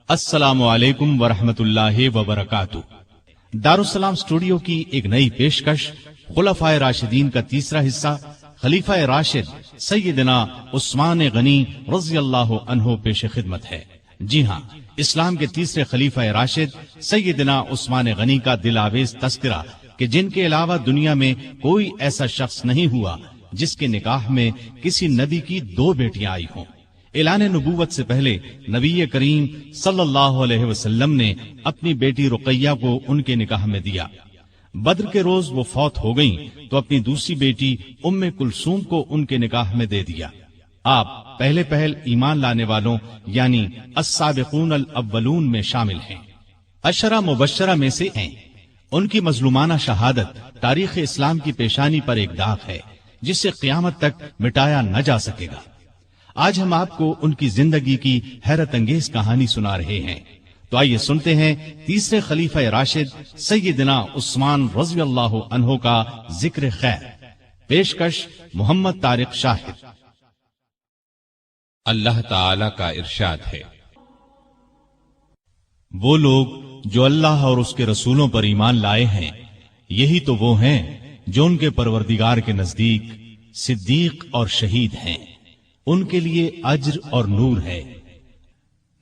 السلام علیکم ورحمۃ اللہ وبرکاتہ۔ دارالسلام اسٹوڈیو کی ایک نئی پیشکش، خلفائے راشدین کا تیسرا حصہ، خلیفہ راشد سیدنا عثمان غنی رضی اللہ عنہ پیش خدمت ہے۔ جی ہاں، اسلام کے تیسرے خلیفہ راشد سیدنا عثمان غنی کا دل آویز تذکرہ کہ جن کے علاوہ دنیا میں کوئی ایسا شخص نہیں ہوا جس کے نکاح میں کسی نبی کی 2 بیٹیاں آئی ہوں۔ اعلان نبوت سے پہلے نبی کریم صلی اللہ علیہ وسلم نے اپنی بیٹی رقیہ کو ان کے نکاح میں دیا۔ بدر کے روز وہ فوت ہو گئیں تو اپنی دوسری بیٹی ام کلثوم کو ان کے نکاح میں دے دیا۔ آپ پہل ایمان لانے والوں یعنی السابقون الاولون میں شامل ہیں، عشرہ مبشرہ میں سے ہیں۔ ان کی مظلومانہ شہادت تاریخ اسلام کی پیشانی پر ایک داغ ہے جسے قیامت تک مٹایا نہ جا سکے گا۔ آج ہم آپ کو ان کی زندگی کی حیرت انگیز کہانی سنا رہے ہیں، تو آئیے سنتے ہیں تیسرے خلیفہ راشد سیدنا عثمان رضی اللہ عنہ کا ذکر خیر۔ پیشکش محمد طارق شاہد۔ اللہ تعالی کا ارشاد ہے، وہ لوگ جو اللہ اور اس کے رسولوں پر ایمان لائے ہیں، یہی تو وہ ہیں جو ان کے پروردگار کے نزدیک صدیق اور شہید ہیں، ان کے لیے اجر اور نور ہے۔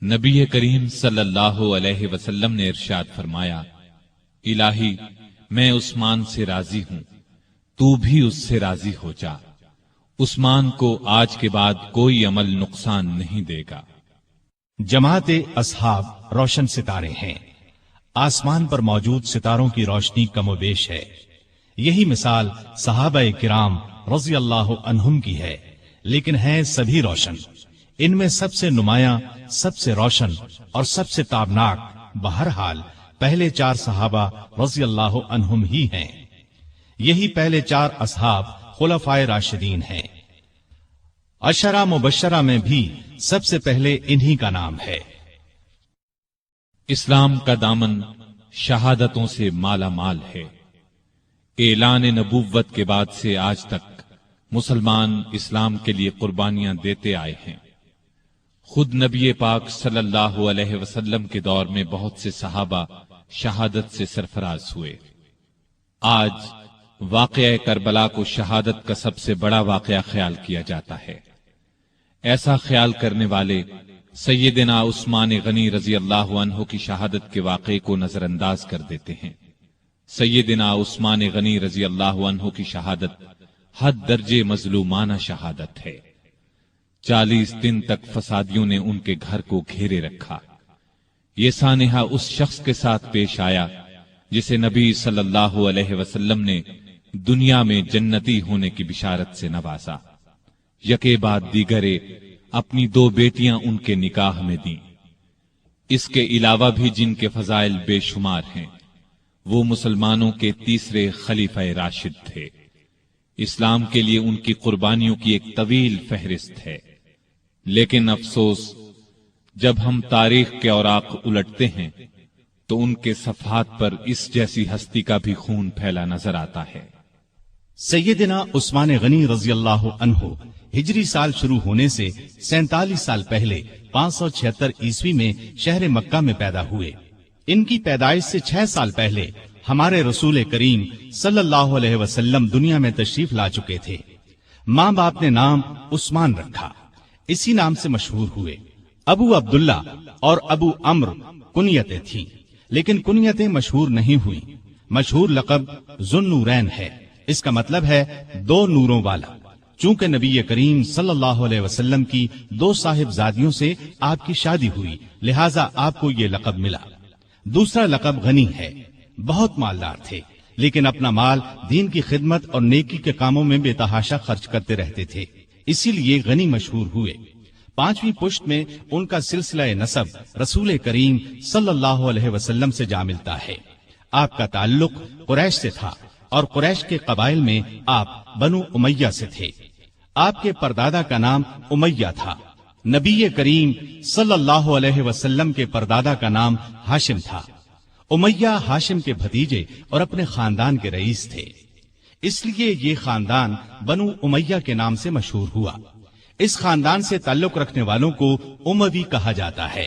نبی کریم صلی اللہ علیہ وسلم نے ارشاد فرمایا، الہی میں عثمان سے راضی ہوں، تو بھی اس سے راضی ہو جا۔ عثمان کو آج کے بعد کوئی عمل نقصان نہیں دے گا۔ جماعت اصحاب روشن ستارے ہیں، آسمان پر موجود ستاروں کی روشنی کم و بیش ہے۔ یہی مثال صحابہ کرام رضی اللہ عنہم کی ہے، لیکن ہیں سبھی روشن۔ ان میں سب سے نمایاں، سب سے روشن اور سب سے تابناک بہرحال پہلے 4 صحابہ رضی اللہ عنہم ہی ہیں۔ یہی پہلے 4 اصحاب خلفائے راشدین ہیں۔ عشرہ مبشرہ میں بھی سب سے پہلے انہی کا نام ہے۔ اسلام کا دامن شہادتوں سے مالا مال ہے۔ اعلان نبوت کے بعد سے آج تک مسلمان اسلام کے لیے قربانیاں دیتے آئے ہیں۔ خود نبی پاک صلی اللہ علیہ وسلم کے دور میں بہت سے صحابہ شہادت سے سرفراز ہوئے۔ آج واقعہ کربلا کو شہادت کا سب سے بڑا واقعہ خیال کیا جاتا ہے۔ ایسا خیال کرنے والے سیدنا عثمان غنی رضی اللہ عنہ کی شہادت کے واقعے کو نظر انداز کر دیتے ہیں۔ سیدنا عثمان غنی رضی اللہ عنہ کی شہادت حد درجے مظلومانہ شہادت ہے۔ 40 دن تک فسادیوں نے ان کے گھر کو گھیرے رکھا۔ یہ سانحہ اس شخص کے ساتھ پیش آیا جسے نبی صلی اللہ علیہ وسلم نے دنیا میں جنتی ہونے کی بشارت سے نوازا۔ یکے بعد دیگرے اپنی 2 بیٹیاں ان کے نکاح میں دیں۔ اس کے علاوہ بھی جن کے فضائل بے شمار ہیں، وہ مسلمانوں کے تیسرے خلیفہ راشد تھے۔ اسلام کے لیے ان کی قربانیوں کی ایک طویل فہرست ہے، لیکن افسوس جب ہم تاریخ کے اوراق الٹتے ہیں تو ان کے صفحات پر اس جیسی ہستی کا بھی خون پھیلا نظر آتا ہے۔ سیدنا عثمان غنی رضی اللہ عنہ ہجری سال شروع ہونے سے 47 سال پہلے 576 عیسوی میں شہر مکہ میں پیدا ہوئے۔ ان کی پیدائش سے 6 سال پہلے ہمارے رسول کریم صلی اللہ علیہ وسلم دنیا میں تشریف لا چکے تھے۔ ماں باپ نے نام عثمان رکھا، اسی نام سے مشہور ہوئے۔ ابو عبداللہ اور ابو عمر کنیتیں تھیں، لیکن کنیتیں مشہور نہیں ہوئی۔ مشہور لقب ذوالنورین ہے، اس کا مطلب ہے 2 نوروں والا۔ چونکہ نبی کریم صلی اللہ علیہ وسلم کی 2 صاحبزادیوں سے آپ کی شادی ہوئی، لہٰذا آپ کو یہ لقب ملا۔ دوسرا لقب غنی ہے، بہت مالدار تھے، لیکن اپنا مال دین کی خدمت اور نیکی کے کاموں میں بے تحاشا خرچ کرتے رہتے تھے، اسی لیے غنی مشہور ہوئے۔ 5ویں پشت میں ان کا سلسلہ نسب رسول کریم صلی اللہ علیہ وسلم سے جا ملتا ہے۔ آپ کا تعلق قریش سے تھا اور قریش کے قبائل میں آپ بنو امیہ سے تھے۔ آپ کے پردادا کا نام امیہ تھا۔ نبی کریم صلی اللہ علیہ وسلم کے پردادا کا نام ہاشم تھا۔ امیہ ہاشم کے بھتیجے اور اپنے خاندان کے رئیس تھے، اس لیے یہ خاندان بنو امیہ کے نام سے مشہور ہوا۔ اس خاندان سے تعلق رکھنے والوں کو اموی کہا جاتا ہے۔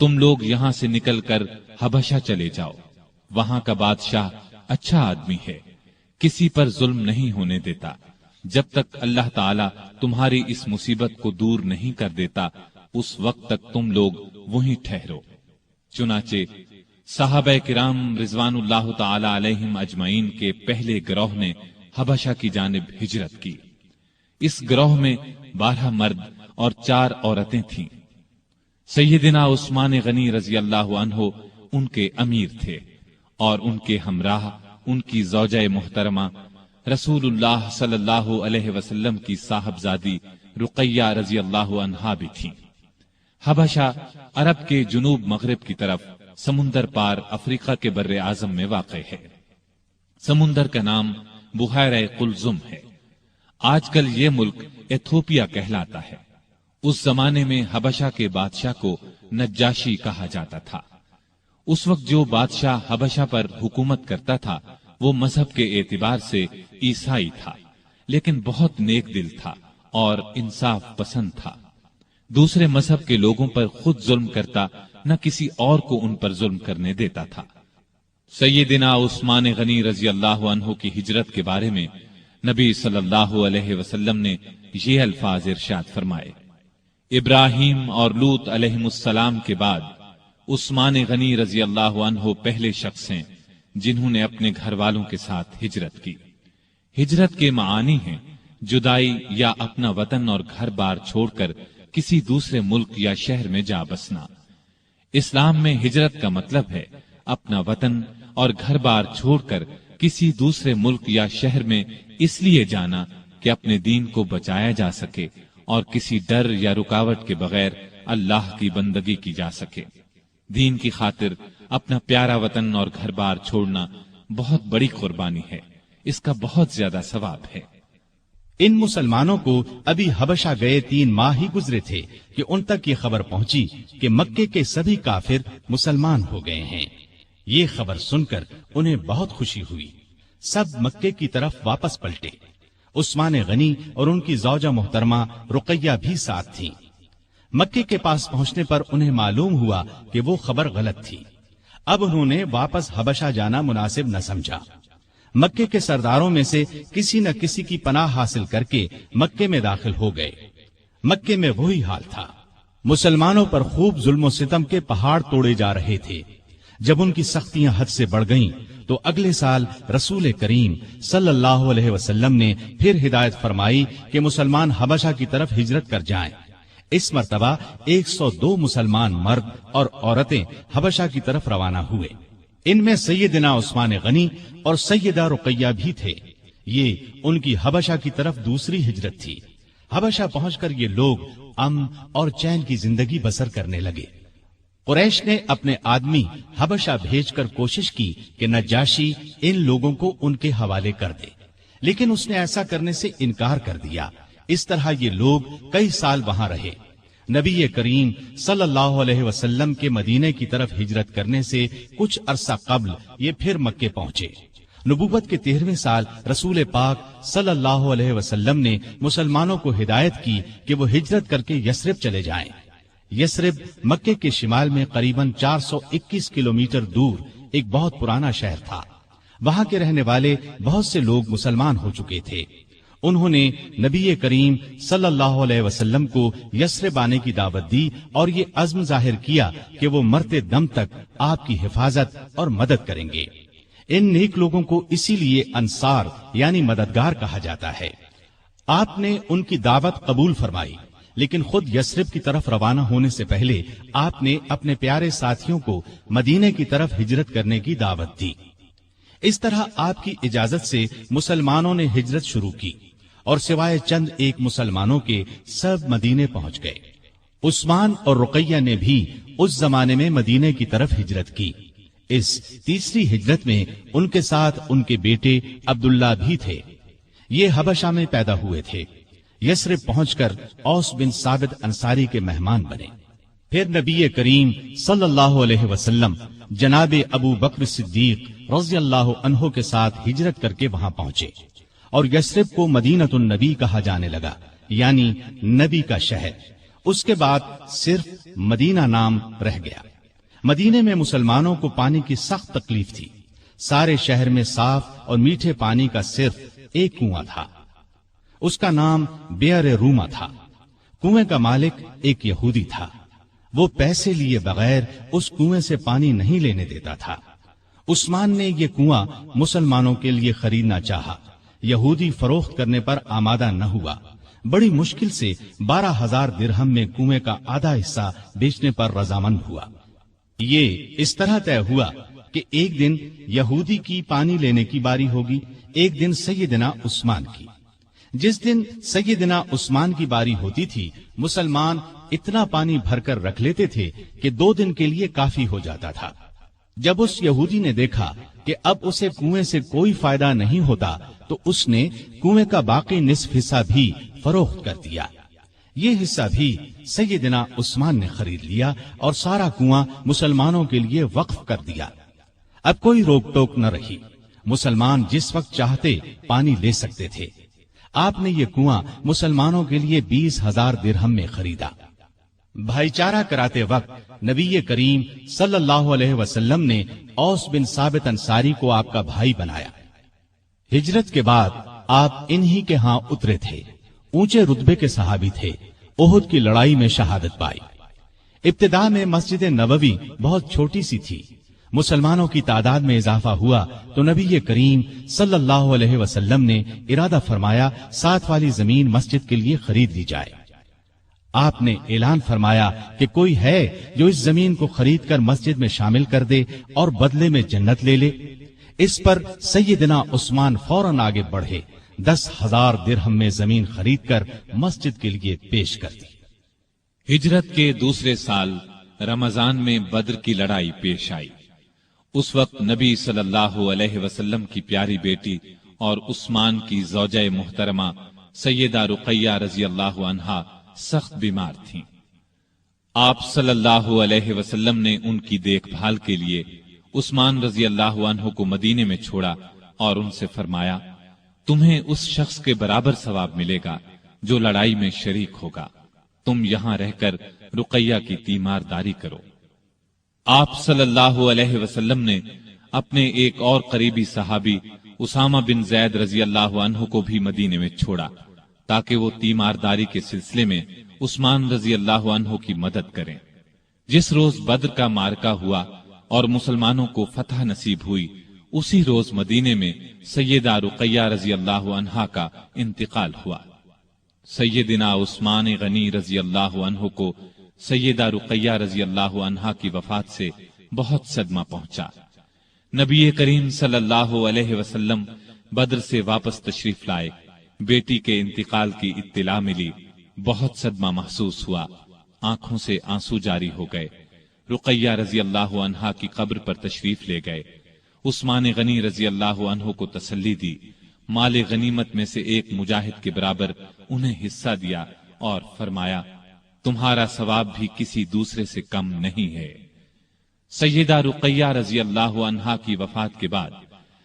تم لوگ یہاں سے نکل کر حبشہ چلے جاؤ، وہاں کا بادشاہ اچھا آدمی ہے، کسی پر ظلم نہیں ہونے دیتا، جب تک اللہ تعالیٰ تمہاری اس مصیبت کو دور نہیں کر دیتا اس وقت تک تم لوگ وہیں ٹھہرو۔ چنانچہ صحابہ کرام رضوان اللہ تعالی علیہم اجمعین کے پہلے گروہ نے حبشہ کی جانب ہجرت کی۔ اس گروہ میں 12 مرد اور 4 عورتیں تھیں۔ سیدنا عثمان غنی رضی اللہ عنہ ان کے امیر تھے اور ان کے ہمراہ ان کی زوجہ محترمہ رسول اللہ صلی اللہ علیہ وسلم کی صاحبزادی رقیہ رضی اللہ عنہا بھی تھیں۔ حبشہ عرب کے جنوب مغرب کی طرف سمندر پار افریقہ کے بر اعظم میں واقع ہے۔ سمندر کا نام بحیرہ قلزم ہے۔ آج کل یہ ملک ایتھوپیا کہلاتا ہے۔ اس زمانے میں حبشہ کے بادشاہ کو نجاشی کہا جاتا تھا۔ اس وقت جو بادشاہ حبشہ پر حکومت کرتا تھا وہ مذہب کے اعتبار سے عیسائی تھا، لیکن بہت نیک دل تھا اور انصاف پسند تھا۔ دوسرے مذہب کے لوگوں پر خود ظلم کرتا، نہ کسی اور کو ان پر ظلم کرنے دیتا تھا۔ سیدنا عثمان غنی رضی اللہ عنہ کی ہجرت کے بارے میں نبی صلی اللہ علیہ وسلم نے یہ الفاظ ارشاد فرمائے: ابراہیم اور لوط علیہم السلام کے بعد عثمان غنی رضی اللہ عنہ پہلے شخص ہیں جنہوں نے اپنے گھر والوں کے ساتھ ہجرت کی۔ ہجرت کے معانی ہیں جدائی یا اپنا وطن اور گھر بار چھوڑ کر کسی دوسرے ملک یا شہر میں جا بسنا۔ اسلام میں ہجرت کا مطلب ہے اپنا وطن اور گھر بار چھوڑ کر کسی دوسرے ملک یا شہر میں اس لیے جانا کہ اپنے دین کو بچایا جا سکے اور کسی ڈر یا رکاوٹ کے بغیر اللہ کی بندگی کی جا سکے۔ دین کی خاطر اپنا پیارا وطن اور گھر بار چھوڑنا بہت بڑی قربانی ہے، اس کا بہت زیادہ ثواب ہے۔ ان مسلمانوں کو ابھی حبشہ گئے 3 ماہ ہی گزرے تھے کہ ان تک یہ خبر پہنچی کہ مکے کے سبھی کافر مسلمان ہو گئے ہیں۔ یہ خبر سن کر انہیں بہت خوشی ہوئی۔ سب مکے کی طرف واپس پلٹے۔ عثمان غنی اور ان کی زوجہ محترمہ رقیہ بھی ساتھ تھیں۔ مکے کے پاس پہنچنے پر انہیں معلوم ہوا کہ وہ خبر غلط تھی۔ اب انہوں نے واپس حبشہ جانا مناسب نہ سمجھا۔ مکے کے سرداروں میں سے کسی نہ کسی کی پناہ حاصل کر کے مکے میں داخل ہو گئے۔ مکے میں وہی حال تھا، مسلمانوں پر خوب ظلم و ستم کے پہاڑ توڑے جا رہے تھے۔ جب ان کی سختیاں حد سے بڑھ گئیں تو اگلے سال رسول کریم صلی اللہ علیہ وسلم نے پھر ہدایت فرمائی کہ مسلمان حبشہ کی طرف ہجرت کر جائیں۔ اس مرتبہ 102 مسلمان مرد اور عورتیں حبشہ کی طرف روانہ ہوئے۔ ان میں سیدنا عثمان غنی اور سیدہ رقیہ بھی تھے۔ یہ ان کی حبشہ کی طرف دوسری ہجرت تھی۔ حبشہ پہنچ کر یہ لوگ امن اور چین کی زندگی بسر کرنے لگے۔ قریش نے اپنے آدمی حبشہ بھیج کر کوشش کی کہ نجاشی ان لوگوں کو ان کے حوالے کر دے، لیکن اس نے ایسا کرنے سے انکار کر دیا۔ اس طرح یہ لوگ کئی سال وہاں رہے۔ نبی کریم صلی اللہ علیہ وسلم کے مدینے کی طرف ہجرت کرنے سے کچھ عرصہ قبل یہ پھر مکے پہنچے۔ نبوت کے 13ویں سال رسول پاک صلی اللہ علیہ وسلم نے مسلمانوں کو ہدایت کی کہ وہ ہجرت کر کے یثرب چلے جائیں۔ یثرب مکے کے شمال میں قریباً 421 کلومیٹر دور ایک بہت پرانا شہر تھا۔ وہاں کے رہنے والے بہت سے لوگ مسلمان ہو چکے تھے۔ انہوں نے نبی کریم صلی اللہ علیہ وسلم کو یثرب آنے کی دعوت دی اور یہ عزم ظاہر کیا کہ وہ مرتے دم تک آپ کی حفاظت اور مدد کریں گے۔ ان نیک لوگوں کو اسی لیے انصار یعنی مددگار کہا جاتا ہے۔ آپ نے ان کی دعوت قبول فرمائی، لیکن خود یثرب کی طرف روانہ ہونے سے پہلے آپ نے اپنے پیارے ساتھیوں کو مدینے کی طرف ہجرت کرنے کی دعوت دی۔ اس طرح آپ کی اجازت سے مسلمانوں نے ہجرت شروع کی اور سوائے چند ایک مسلمانوں کے سب مدینے پہنچ گئے۔ عثمان اور رقیہ نے بھی اس زمانے میں مدینے کی طرف ہجرت کی۔ اس تیسری ہجرت میں ان کے ساتھ ان کے بیٹے عبداللہ بھی تھے۔ یہ حبشہ میں پیدا ہوئے تھے۔ یثرب پہنچ کر اوس بن ثابت انصاری کے مہمان بنے۔ پھر نبی کریم صلی اللہ علیہ وسلم جناب ابو بکر صدیق رضی اللہ عنہ کے ساتھ ہجرت کر کے وہاں پہنچے اور یثرب کو مدینۃ النبی کہا جانے لگا، یعنی نبی کا شہر۔ اس کے بعد صرف مدینہ نام رہ گیا۔ مدینے میں مسلمانوں کو پانی کی سخت تکلیف تھی۔ سارے شہر میں صاف اور میٹھے پانی کا صرف ایک کنواں تھا، اس کا نام بیئر روما تھا۔ کنویں کا مالک ایک یہودی تھا، وہ پیسے لیے بغیر اس کنویں سے پانی نہیں لینے دیتا تھا۔ عثمان نے یہ کنواں مسلمانوں کے لیے خریدنا چاہا، یہودی فروخت کرنے پر آمادہ نہ ہوا۔ بڑی مشکل سے 12,000 درہم میں کنویں کا آدھا حصہ بیچنے پر رضامند ہوا۔ یہ اس طرح طے ہوا کہ ایک دن یہودی کی پانی لینے کی باری ہوگی، ایک دن سیدنا عثمان کی۔ جس دن سیدنا عثمان کی باری ہوتی تھی، مسلمان اتنا پانی بھر کر رکھ لیتے تھے کہ 2 دن کے لیے کافی ہو جاتا تھا۔ جب اس یہودی نے دیکھا کہ اب اسے کنویں سے کوئی فائدہ نہیں ہوتا تو اس نے کنویں کا باقی نصف حصہ بھی فروخت کر دیا۔ یہ حصہ بھی سیدنا عثمان نے خرید لیا اور سارا کنواں مسلمانوں کے لیے وقف کر دیا۔ اب کوئی روک ٹوک نہ رہی، مسلمان جس وقت چاہتے پانی لے سکتے تھے۔ آپ نے یہ کنواں مسلمانوں کے لیے 20,000 درہم میں خریدا۔ بھائی چارہ کراتے وقت نبی کریم صلی اللہ علیہ وسلم نے اوس بن ثابت انصاری کو آپ کا بھائی بنایا۔ ہجرت کے بعد آپ انہی کے ہاں اترے تھے، اونچے رتبے کے صحابی تھے، احد کی لڑائی میں شہادت پائی۔ ابتدا میں مسجد نبوی بہت چھوٹی سی تھی، مسلمانوں کی تعداد میں اضافہ ہوا تو نبی کریم صلی اللہ علیہ وسلم نے ارادہ فرمایا 7 والی زمین مسجد کے لیے خرید لی جائے۔ آپ نے اعلان فرمایا کہ کوئی ہے جو اس زمین کو خرید کر مسجد میں شامل کر دے اور بدلے میں جنت لے لے۔ اس پر سیدنا عثمان فوراً آگے بڑھے، 10,000 درہم میں زمین خرید کر مسجد کے لیے پیش کر دی۔ ہجرت کے دوسرے سال رمضان میں بدر کی لڑائی پیش آئی۔ اس وقت نبی صلی اللہ علیہ وسلم کی پیاری بیٹی اور عثمان کی زوجہ محترمہ سیدہ رقیہ رضی اللہ عنہا سخت بیمار تھیں۔ آپ صلی اللہ علیہ وسلم نے ان کی دیکھ بھال کے لیے عثمان رضی اللہ عنہ کو مدینے میں چھوڑا اور ان سے فرمایا، تمہیں اس شخص کے برابر ثواب ملے گا جو لڑائی میں شریک ہوگا، تم یہاں رہ کر رقیہ کی تیمارداری کرو۔ آپ صلی اللہ علیہ وسلم نے اپنے ایک اور قریبی صحابی اسامہ بن زید رضی اللہ عنہ کو بھی مدینے میں چھوڑا تاکہ وہ تیمارداری کے سلسلے میں عثمان رضی اللہ عنہ کی مدد کریں۔ جس روز بدر کا معرکہ ہوا اور مسلمانوں کو فتح نصیب ہوئی، اسی روز مدینے میں سیدہ رقیہ رضی اللہ عنہا کا انتقال ہوا۔ سیدنا عثمان غنی رضی اللہ عنہ کو سیدہ رقیہ رضی اللہ عنہا کی وفات سے بہت صدمہ پہنچا۔ نبی کریم صلی اللہ علیہ وسلم بدر سے واپس تشریف لائے، بیٹی کے انتقال کی اطلاع ملی، بہت صدمہ محسوس ہوا، آنکھوں سے آنسو جاری ہو گئے۔ رقیہ رضی اللہ عنہا کی قبر پر تشریف لے گئے، عثمان غنی رضی اللہ عنہ کو تسلی دی، مال غنیمت میں سے ایک مجاہد کے برابر انہیں حصہ دیا اور فرمایا، تمہارا ثواب بھی کسی دوسرے سے کم نہیں ہے۔ سیدہ رقیہ رضی اللہ عنہا کی وفات کے بعد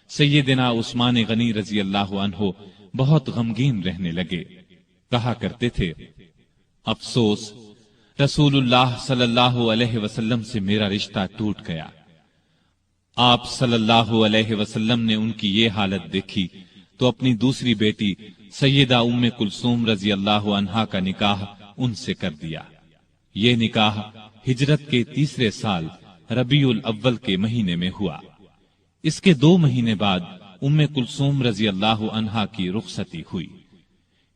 سیدنا عثمان غنی رضی اللہ عنہ بہت غمگین رہنے لگے، کہا کرتے تھے، افسوس رسول اللہ صلی اللہ علیہ وسلم سے میرا رشتہ ٹوٹ گیا۔ آپ صلی اللہ علیہ وسلم نے ان کی یہ حالت دیکھی تو اپنی دوسری بیٹی سیدہ ام کلثوم رضی اللہ عنہا کا نکاح ان سے کر دیا۔ یہ نکاح ہجرت کے تیسرے سال ربیع الاول کے مہینے میں ہوا۔ اس کے 2 مہینے بعد ام کلثوم رضی اللہ عنہا کی رخصتی ہوئی۔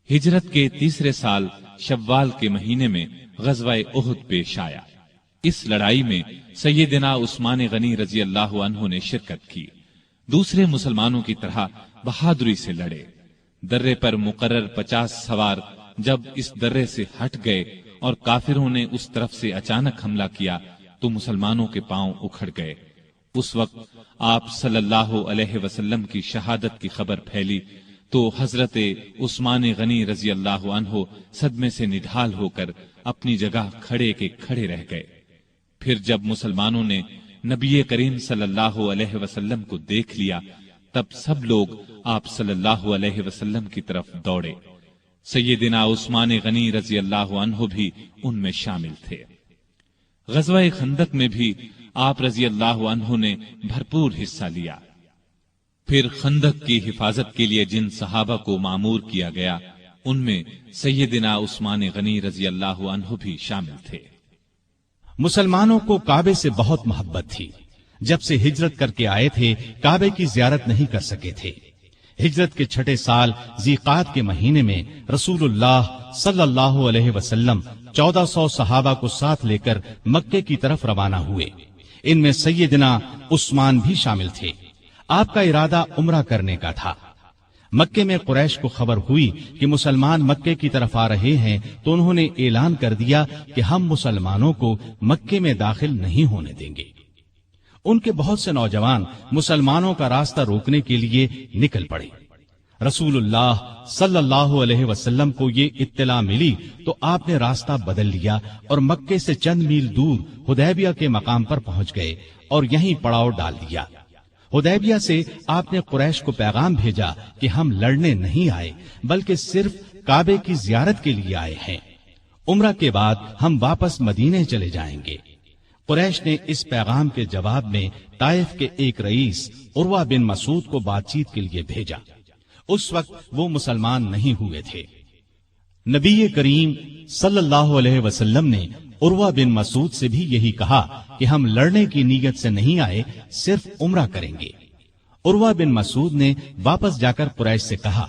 ہجرت کے تیسرے سال شوال کے مہینے میں غزوہ احد پیش آیا۔ اس لڑائی میں سیدنا عثمان غنی رضی اللہ عنہ نے شرکت کی، دوسرے مسلمانوں کی طرح بہادری سے لڑے۔ درے پر مقرر 50 سوار جب اس درے سے ہٹ گئے اور کافروں نے اس طرف سے اچانک حملہ کیا تو مسلمانوں کے پاؤں اکھڑ گئے۔ اس وقت آپ صلی اللہ علیہ وسلم کی شہادت کی خبر پھیلی تو حضرت عثمان غنی رضی اللہ عنہ صدمے سے نڈھال ہو کر اپنی جگہ کھڑے کے کھڑے رہ گئے۔ پھر جب مسلمانوں نے نبی کریم صلی اللہ علیہ وسلم کو دیکھ لیا تب سب لوگ آپ صلی اللہ علیہ وسلم کی طرف دوڑے۔ سیدنا عثمان غنی رضی اللہ عنہ بھی ان میں شامل تھے۔ غزوہ خندق میں بھی آپ رضی اللہ عنہ نے بھرپور حصہ لیا۔ پھر خندق کی حفاظت کے لیے جن صحابہ کو مامور کیا گیا ان میں سیدنا عثمان غنی رضی اللہ عنہ بھی شامل تھے۔ مسلمانوں کو کعبے سے بہت محبت تھی۔ جب سے ہجرت کر کے آئے تھے کعبے کی زیارت نہیں کر سکے تھے۔ ہجرت کے چھٹے سال ذیقعد کے مہینے میں رسول اللہ صلی اللہ علیہ وسلم 1400 صحابہ کو ساتھ لے کر مکے کی طرف روانہ ہوئے۔ ان میں سیدنا عثمان بھی شامل تھے۔ آپ کا ارادہ عمرہ کرنے کا تھا۔ مکے میں قریش کو خبر ہوئی کہ مسلمان مکے کی طرف آ رہے ہیں تو انہوں نے اعلان کر دیا کہ ہم مسلمانوں کو مکے میں داخل نہیں ہونے دیں گے۔ ان کے بہت سے نوجوان مسلمانوں کا راستہ روکنے کے لیے نکل پڑے۔ رسول اللہ صلی اللہ علیہ وسلم کو یہ اطلاع ملی تو آپ نے راستہ بدل لیا اور مکے سے چند میل دور حدیبیہ کے مقام پر پہنچ گئے اور یہیں پڑاؤ ڈال دیا۔ حدیبیہ سے آپ نے قریش کو پیغام بھیجا کہ ہم لڑنے نہیں آئے بلکہ صرف کعبے کی زیارت کے لیے آئے ہیں۔ عمرہ کے بعد ہم واپس مدینے چلے جائیں گے۔ قریش نے اس پیغام کے جواب میں طائف کے ایک رئیس عروہ بن مسعود کو بات چیت کے لیے بھیجا۔ اس وقت وہ مسلمان نہیں ہوئے تھے۔ نبی کریم صلی اللہ علیہ وسلم نے عروہ بن مسعود سے بھی یہی کہا کہ ہم لڑنے کی نیت سے نہیں آئے، صرف عمرہ کریں گے۔ عروہ بن مسعود نے واپس جا کر قریش سے کہا،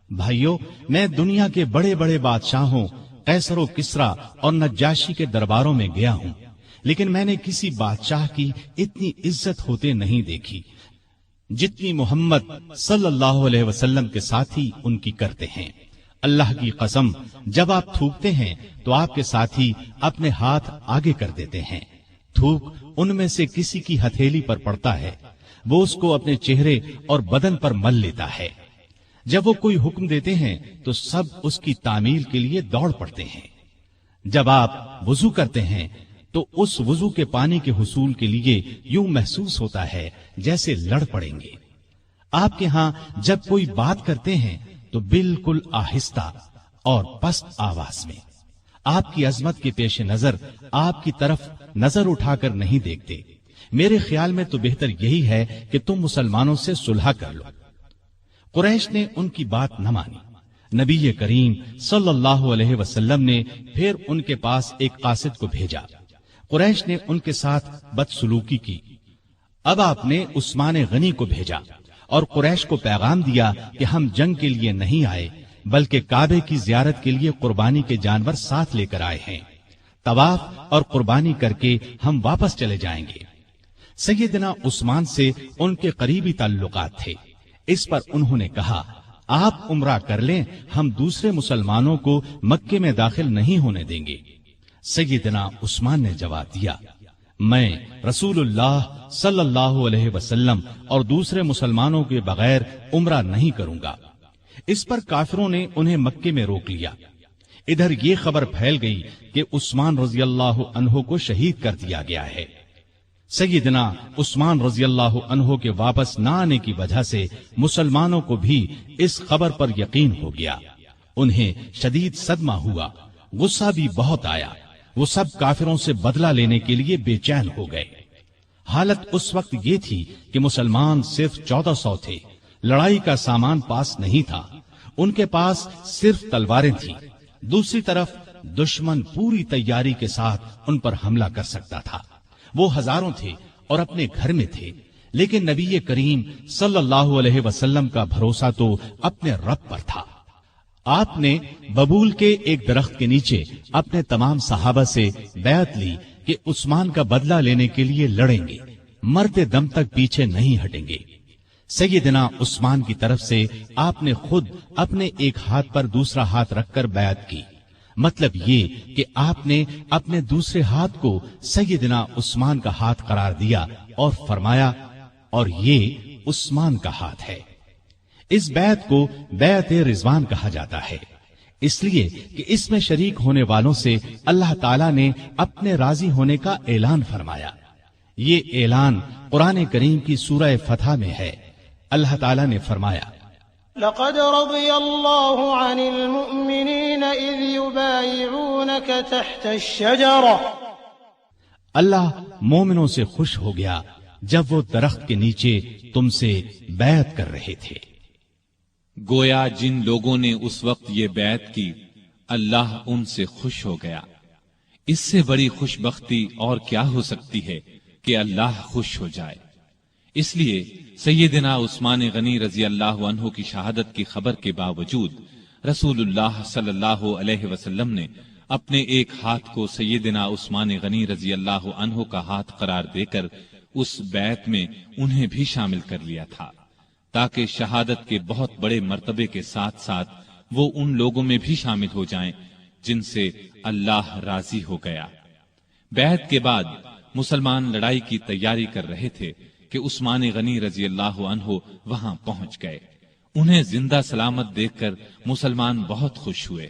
بھائیو، میں دنیا کے بڑے بڑے بادشاہوں قیصر و کسریٰ اور نجاشی کے درباروں میں گیا ہوں، لیکن میں نے کسی بادشاہ کی اتنی عزت ہوتے نہیں دیکھی جتنی محمد صلی اللہ علیہ وسلم کے ساتھی ان کی کرتے ہیں۔ اللہ کی قسم، جب آپ تھوکتے ہیں تو آپ کے ساتھی اپنے ہاتھ آگے کر دیتے ہیں۔ تھوک ان میں سے کسی کی ہتھیلی پر پڑتا ہے، وہ اس کو اپنے چہرے اور بدن پر مل لیتا ہے۔ جب وہ کوئی حکم دیتے ہیں تو سب اس کی تعمیل کے لیے دوڑ پڑتے ہیں۔ جب آپ وضو کرتے ہیں تو اس وضو کے پانی کے حصول کے لیے یوں محسوس ہوتا ہے جیسے لڑ پڑیں گے۔ آپ کے ہاں جب کوئی بات کرتے ہیں تو بالکل آہستہ اور پست آواز میں۔ آپ کی عظمت کے پیش نظر آپ کی طرف نظر اٹھا کر نہیں دیکھتے۔ میرے خیال میں تو بہتر یہی ہے کہ تم مسلمانوں سے صلح کر لو۔ قریش نے ان کی بات نہ مانی۔ نبی کریم صلی اللہ علیہ وسلم نے پھر ان کے پاس ایک قاصد کو بھیجا۔ قریش نے ان کے ساتھ بدسلوکی کی۔ اب آپ نے عثمان غنی کو بھیجا اور قریش کو پیغام دیا کہ ہم جنگ کے لیے نہیں آئے بلکہ کعبے کی زیارت کے لیے قربانی کے جانور ساتھ لے کر آئے ہیں۔ طواف اور قربانی کر کے ہم واپس چلے جائیں گے۔ سیدنا عثمان سے ان کے قریبی تعلقات تھے، اس پر انہوں نے کہا، آپ عمرہ کر لیں، ہم دوسرے مسلمانوں کو مکے میں داخل نہیں ہونے دیں گے۔ سیدنا عثمان نے جواب دیا، میں رسول اللہ صلی اللہ علیہ وسلم اور دوسرے مسلمانوں کے بغیر عمرہ نہیں کروں گا۔ اس پر کافروں نے انہیں مکے میں روک لیا۔ ادھر یہ خبر پھیل گئی کہ عثمان رضی اللہ عنہ کو شہید کر دیا گیا ہے۔ سیدنا عثمان رضی اللہ عنہ کے واپس نہ آنے کی وجہ سے مسلمانوں کو بھی اس خبر پر یقین ہو گیا۔ انہیں شدید صدمہ ہوا، غصہ بھی بہت آیا۔ وہ سب کافروں سے بدلہ لینے کے لیے بے چین ہو گئے۔ حالت اس وقت یہ تھی کہ مسلمان صرف 1400 تھے، لڑائی کا سامان پاس نہیں تھا، ان کے پاس صرف تلواریں تھیں۔ دوسری طرف دشمن پوری تیاری کے ساتھ ان پر حملہ کر سکتا تھا۔ وہ ہزاروں تھے اور اپنے گھر میں تھے، لیکن نبی کریم صلی اللہ علیہ وسلم کا بھروسہ تو اپنے رب پر تھا۔ آپ نے ببول کے ایک درخت کے نیچے اپنے تمام صحابہ سے بیعت لی کہ عثمان کا بدلہ لینے کے لیے لڑیں گے، مرتے دم تک پیچھے نہیں ہٹیں گے۔ سیدنا عثمان کی طرف سے آپ نے خود اپنے ایک ہاتھ پر دوسرا ہاتھ رکھ کر بیعت کی۔ مطلب یہ کہ آپ نے اپنے دوسرے ہاتھ کو سیدنا عثمان کا ہاتھ قرار دیا اور فرمایا، اور یہ عثمان کا ہاتھ ہے۔ اس بیعت کو بیعت رضوان کہا جاتا ہے، اس لیے کہ اس میں شریک ہونے والوں سے اللہ تعالیٰ نے اپنے راضی ہونے کا اعلان فرمایا۔ یہ اعلان قرآن کریم کی سورہ فتح میں ہے۔ اللہ تعالیٰ نے فرمایا، لقد رضي الله عن المؤمنين إذ يبايعونك تحت الشجرة اللہ مومنوں سے خوش ہو گیا جب وہ درخت کے نیچے تم سے بیعت کر رہے تھے۔ گویا جن لوگوں نے اس وقت یہ بیعت کی اللہ ان سے خوش ہو گیا۔ اس سے بڑی خوش بختی اور کیا ہو سکتی ہے کہ اللہ خوش ہو جائے۔ اس لیے سیدنا عثمان غنی رضی اللہ عنہ کی شہادت کی خبر کے باوجود رسول اللہ صلی اللہ علیہ وسلم نے اپنے ایک ہاتھ کو سیدنا عثمان غنی رضی اللہ عنہ کا ہاتھ قرار دے کر اس بیعت میں انہیں بھی شامل کر لیا تھا، تاکہ شہادت کے بہت بڑے مرتبے کے ساتھ ساتھ وہ ان لوگوں میں بھی شامل ہو جائیں جن سے اللہ راضی ہو گیا۔ بیعت کے بعد مسلمان لڑائی کی تیاری کر رہے تھے کہ عثمان غنی رضی اللہ عنہ وہاں پہنچ گئے۔ انہیں زندہ سلامت دیکھ کر مسلمان بہت خوش ہوئے۔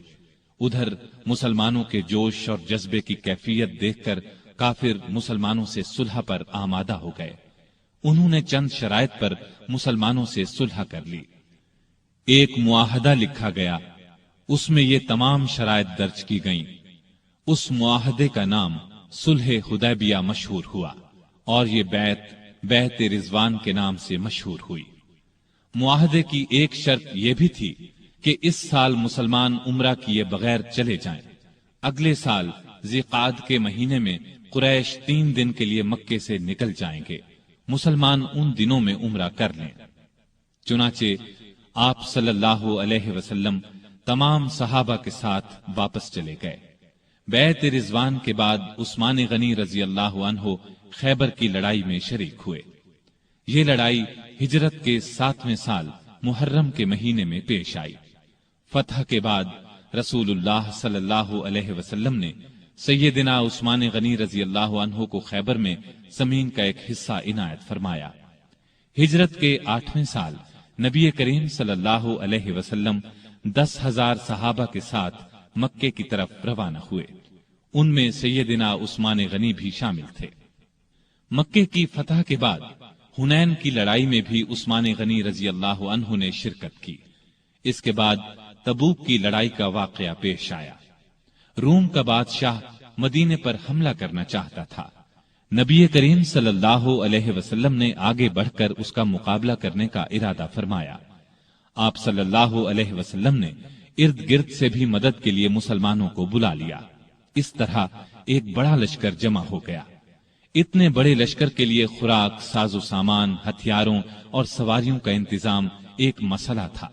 ادھر مسلمانوں کے جوش اور جذبے کی کیفیت دیکھ کر کافر مسلمانوں سے صلح پر آمادہ ہو گئے۔ انہوں نے چند شرائط پر مسلمانوں سے صلح کر لی۔ ایک معاہدہ لکھا گیا، اس میں یہ تمام شرائط درج کی گئیں۔ اس معاہدے کا نام صلح حدیبیہ مشہور ہوا اور یہ بیعت رضوان کے نام سے مشہور ہوئی۔ معاہدے کی ایک شرط یہ بھی تھی کہ اس سال مسلمان عمرہ کیے بغیر چلے جائیں۔ اگلے سال ذی قعدہ کے مہینے میں قریش 3 دن کے لیے مکے سے نکل جائیں گے، مسلمان ان دنوں میں عمرہ کر لیں۔ چنانچہ آپ صلی اللہ علیہ وسلم تمام صحابہ کے ساتھ واپس چلے گئے۔ بیعت رضوان کے بعد عثمان غنی رضی اللہ عنہ خیبر کی لڑائی میں شریک ہوئے۔ یہ لڑائی ہجرت کے 7ویں سال محرم کے مہینے میں پیش آئی۔ فتح کے بعد رسول اللہ صلی اللہ علیہ وسلم نے سیدنا عثمان غنی رضی اللہ عنہ کو خیبر میں زمین کا ایک حصہ عنایت فرمایا۔ ہجرت کے 8ویں سال نبی کریم صلی اللہ علیہ وسلم 10,000 صحابہ کے ساتھ مکے کی طرف روانہ ہوئے۔ ان میں سیدنا عثمان غنی بھی شامل تھے۔ مکے کی فتح کے بعد حنین کی لڑائی میں بھی عثمان غنی رضی اللہ عنہ نے شرکت کی۔ اس کے بعد تبوک کی لڑائی کا واقعہ پیش آیا۔ روم کا بادشاہ مدینے پر حملہ کرنا چاہتا تھا۔ نبی کریم صلی اللہ علیہ وسلم نے آگے بڑھ کر اس کا مقابلہ کرنے کا ارادہ فرمایا۔ آپ صلی اللہ علیہ وسلم نے ارد گرد سے بھی مدد کے لیے مسلمانوں کو بلا لیا۔ اس طرح ایک بڑا لشکر جمع ہو گیا۔ اتنے بڑے لشکر کے لیے خوراک، ساز و سامان، ہتھیاروں اور سواریوں کا انتظام ایک مسئلہ تھا۔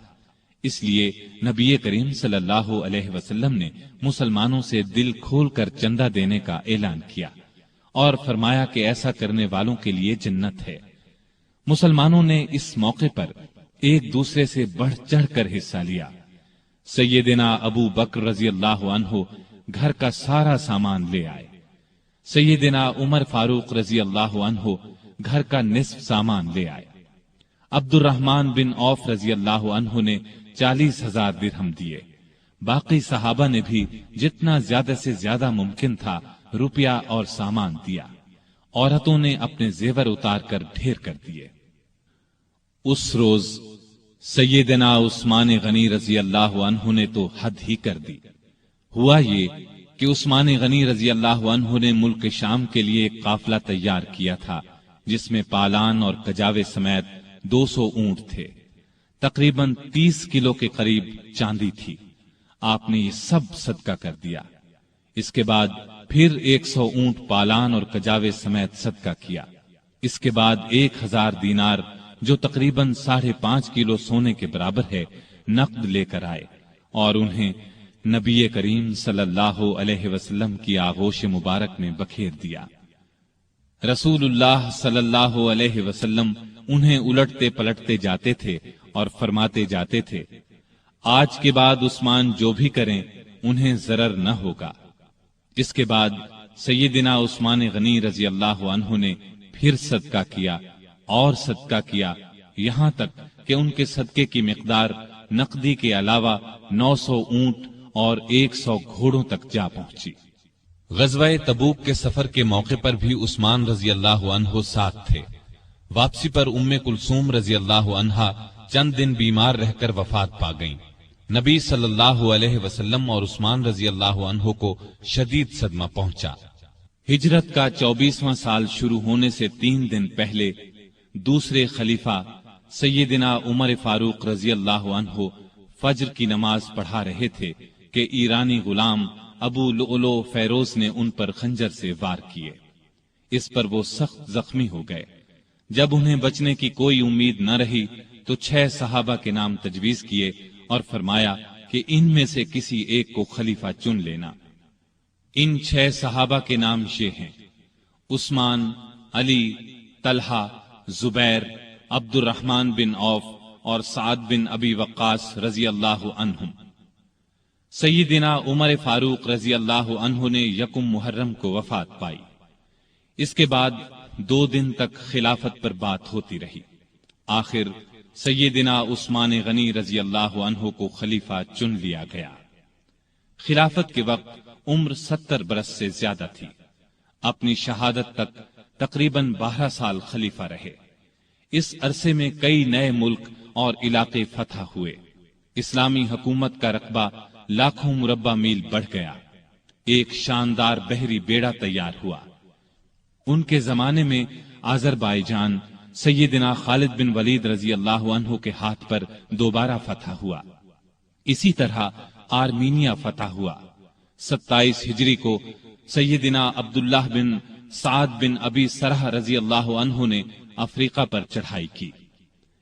اس لیے نبی کریم صلی اللہ علیہ وسلم نے مسلمانوں سے دل کھول کر چندہ دینے کا اعلان کیا اور فرمایا کہ ایسا کرنے والوں کے لیے جنت ہے۔ مسلمانوں نے اس موقع پر ایک دوسرے سے بڑھ چڑھ کر حصہ لیا۔ سیدنا ابو بکر رضی اللہ عنہ گھر کا سارا سامان لے آئے۔ سیدنا عمر فاروق رضی اللہ عنہ گھر کا نصف سامان لے آئے۔ عبد الرحمن بن عوف رضی اللہ عنہ نے 40,000 درہم دیے۔ باقی صحابہ نے بھی جتنا زیادہ سے زیادہ ممکن تھا روپیہ اور سامان دیا۔ عورتوں نے اپنے زیور اتار کر ڈھیر کر دیے۔ اس روز سیدنا عثمان غنی رضی اللہ عنہ نے تو حد ہی کر دی۔ ہوا یہ کہ عثمان غنی رضی اللہ عنہ نے ملک شام کے لیے ایک قافلہ تیار کیا تھا جس میں پالان اور کجاوے سمیت 200 اونٹ تھے۔ تقریباً 30 کلو کے قریب چاندی تھی۔ آپ نے یہ سب صدقہ کر دیا۔ اس کے بعد پھر 100 اونٹ پالان اور کجاوے سمیت صدقہ کیا۔ اس کے بعد 1000 دینار جو تقریباً 5.5 کلو سونے کے برابر ہے نقد لے کر آئے اور انہیں نبی کریم صلی اللہ علیہ وسلم کی آغوش مبارک میں بکھیر دیا۔ رسول اللہ صلی اللہ علیہ وسلم انہیں الٹتے پلٹتے جاتے تھے اور فرماتے جاتے تھے، آج کے بعد عثمان جو بھی کریں انہیں ضرر نہ ہوگا۔ اس کے بعد سیدنا عثمان غنی رضی اللہ عنہ نے پھر صدقہ کیا اور صدقہ کیا، یہاں تک کہ ان کے صدقے کی مقدار نقدی کے علاوہ 900 اونٹ اور 100 گھوڑوں تک جا پہنچی۔ غزوہ تبوک کے سفر کے موقع پر بھی عثمان رضی اللہ عنہ ساتھ تھے۔ واپسی پر ام کلثوم رضی اللہ عنہا چند دن بیمار رہ کر وفات پا گئیں۔ نبی صلی اللہ علیہ وسلم اور عثمان رضی اللہ عنہ کو شدید صدمہ پہنچا۔ ہجرت کا 24واں سال شروع ہونے سے 3 دن پہلے دوسرے خلیفہ سیدنا عمر فاروق رضی اللہ عنہ فجر کی نماز پڑھا رہے تھے کہ ایرانی غلام ابو لؤلؤ فیروز نے ان پر خنجر سے وار کیے۔ اس پر وہ سخت زخمی ہو گئے۔ جب انہیں بچنے کی کوئی امید نہ رہی تو 6 صحابہ کے نام تجویز کیے اور فرمایا کہ ان میں سے کسی ایک کو خلیفہ چن لینا۔ ان 6 صحابہ کے نام یہ ہیں: عثمان، علی، طلحہ، زبیر، عبد الرحمن بن عوف اور سعد بن ابی وقاص رضی اللہ عنہم۔ سیدنا عمر فاروق رضی اللہ عنہ نے 1 محرم کو وفات پائی۔ اس کے بعد 2 دن تک خلافت پر بات ہوتی رہی۔ آخر سیدنا عثمان غنی رضی اللہ عنہ کو خلیفہ چن لیا گیا۔ خلافت کے وقت عمر 70 برس سے زیادہ تھی۔ اپنی شہادت تک تقریباً 12 سال خلیفہ رہے۔ اس عرصے میں کئی نئے ملک اور علاقے فتح ہوئے۔ اسلامی حکومت کا رقبہ لاکھوں مربع میل بڑھ گیا۔ ایک شاندار بحری بیڑا تیار ہوا۔ ان کے زمانے میں آذربائیجان سیدنا خالد بن ولید رضی اللہ عنہ کے ہاتھ پر دوبارہ فتح ہوا۔ اسی طرح آرمینیا فتح ہوا۔ 27 ہجری کو سیدنا عبداللہ بن سعد بن ابی سرح رضی اللہ عنہ نے افریقہ پر چڑھائی کی۔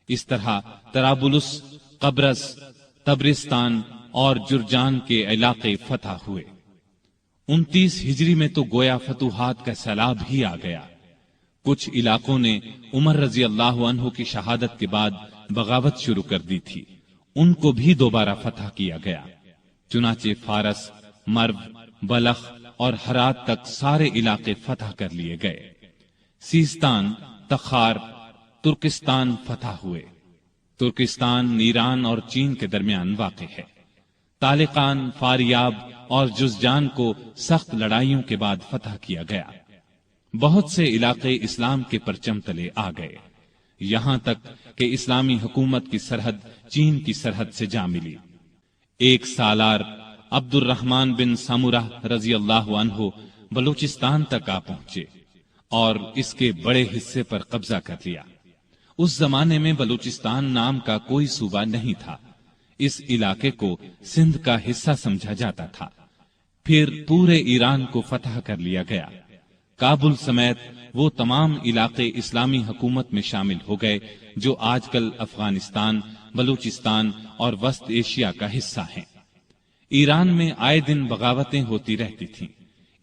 اس طرح طرابلس، قبرص، تبرستان اور جرجان کے علاقے فتح ہوئے۔ 29 ہجری میں تو گویا فتوحات کا سیلاب ہی آ گیا۔ کچھ علاقوں نے عمر رضی اللہ عنہ کی شہادت کے بعد بغاوت شروع کر دی تھی، ان کو بھی دوبارہ فتح کیا گیا۔ چنانچہ فارس، مرو، بلخ اور ہرات تک سارے علاقے فتح کر لیے گئے۔ سیستان، تخار، ترکستان فتح ہوئے۔ ترکستان ایران اور چین کے درمیان واقع ہے۔ طالقان، فاریاب اور جزجان کو سخت لڑائیوں کے بعد فتح کیا گیا۔ بہت سے علاقے اسلام کے پرچم تلے آ گئے، یہاں تک کہ اسلامی حکومت کی سرحد چین کی سرحد سے جا ملی۔ ایک سالار عبد الرحمن بن سامورہ رضی اللہ عنہ بلوچستان تک آ پہنچے اور اس کے بڑے حصے پر قبضہ کر لیا۔ اس زمانے میں بلوچستان نام کا کوئی صوبہ نہیں تھا۔ اس علاقے کو سندھ کا حصہ سمجھا جاتا تھا۔ پھر پورے ایران کو فتح کر لیا گیا۔ کابل سمیت وہ تمام علاقے اسلامی حکومت میں شامل ہو گئے جو آج کل افغانستان، بلوچستان اور وسط ایشیا کا حصہ ہیں۔ ایران میں آئے دن بغاوتیں ہوتی رہتی تھیں۔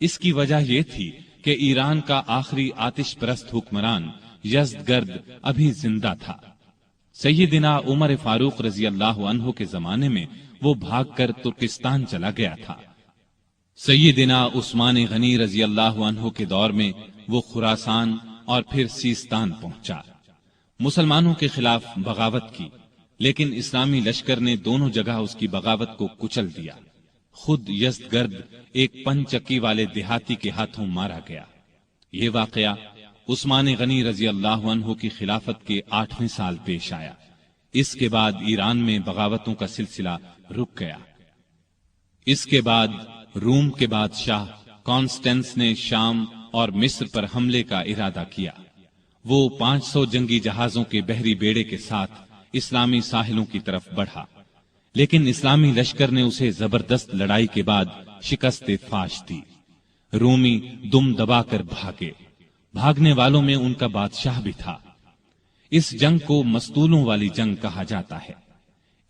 اس کی وجہ یہ تھی کہ ایران کا آخری آتش پرست حکمران یزدگرد ابھی زندہ تھا۔ سیدنا عمر فاروق رضی اللہ عنہ کے زمانے میں وہ بھاگ کر ترکستان چلا گیا تھا۔ سیدنا عثمان غنی رضی اللہ عنہ کے دور میں وہ خراسان اور پھر سیستان پہنچا۔ مسلمانوں کے خلاف بغاوت کی، لیکن اسلامی لشکر نے دونوں جگہ اس کی بغاوت کو کچل دیا۔ خود یزدگرد ایک پنچکی والے دیہاتی کے ہاتھوں مارا گیا۔ یہ واقعہ عثمان غنی رضی اللہ عنہ کی خلافت کے 8ویں سال پیش آیا۔ اس کے بعد ایران میں بغاوتوں کا سلسلہ رک گیا۔ اس کے بعد روم کے بادشاہ کانسٹینس نے شام اور مصر پر حملے کا ارادہ کیا۔ وہ 500 جنگی جہازوں کے بحری بیڑے کے ساتھ اسلامی ساحلوں کی طرف بڑھا، لیکن اسلامی لشکر نے اسے زبردست لڑائی کے بعد شکست فاش دی۔ رومی دم دبا کر بھاگے۔ بھاگنے والوں میں ان کا بادشاہ بھی تھا۔ اس جنگ کو مستولوں والی جنگ کہا جاتا ہے۔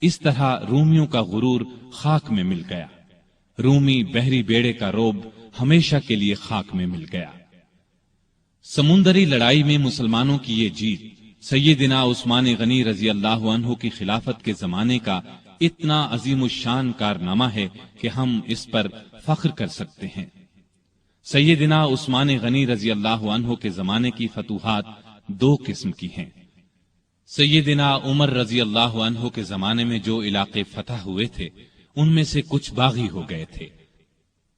اس طرح رومیوں کا غرور خاک میں مل گیا۔ رومی بحری بیڑے کا روب ہمیشہ کے لیے خاک میں مل گیا۔ سمندری لڑائی میں مسلمانوں کی یہ جیت سیدنا عثمان غنی رضی اللہ عنہ کی خلافت کے زمانے کا اتنا عظیم الشان کارنامہ ہے کہ ہم اس پر فخر کر سکتے ہیں۔ سیدنا عثمان غنی رضی اللہ عنہ کے زمانے کی فتوحات 2 قسم کی ہیں۔ سیدنا عمر رضی اللہ عنہ کے زمانے میں جو علاقے فتح ہوئے تھے ان میں سے کچھ باغی ہو گئے تھے۔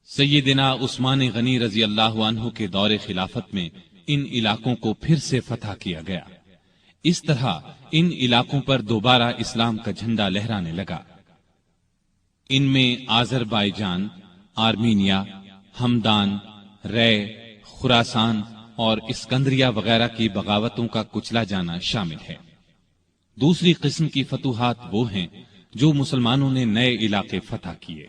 سیدنا عثمان غنی رضی اللہ عنہ کے دور خلافت میں ان علاقوں کو پھر سے فتح کیا گیا۔ اس طرح ان علاقوں پر دوبارہ اسلام کا جھنڈا لہرانے لگا۔ ان میں آذربائیجان، آرمینیا، ہمدان، رے، خراسان اور اسکندریہ وغیرہ کی بغاوتوں کا کچلا جانا شامل ہے۔ دوسری قسم کی فتوحات وہ ہیں جو مسلمانوں نے نئے علاقے فتح کیے۔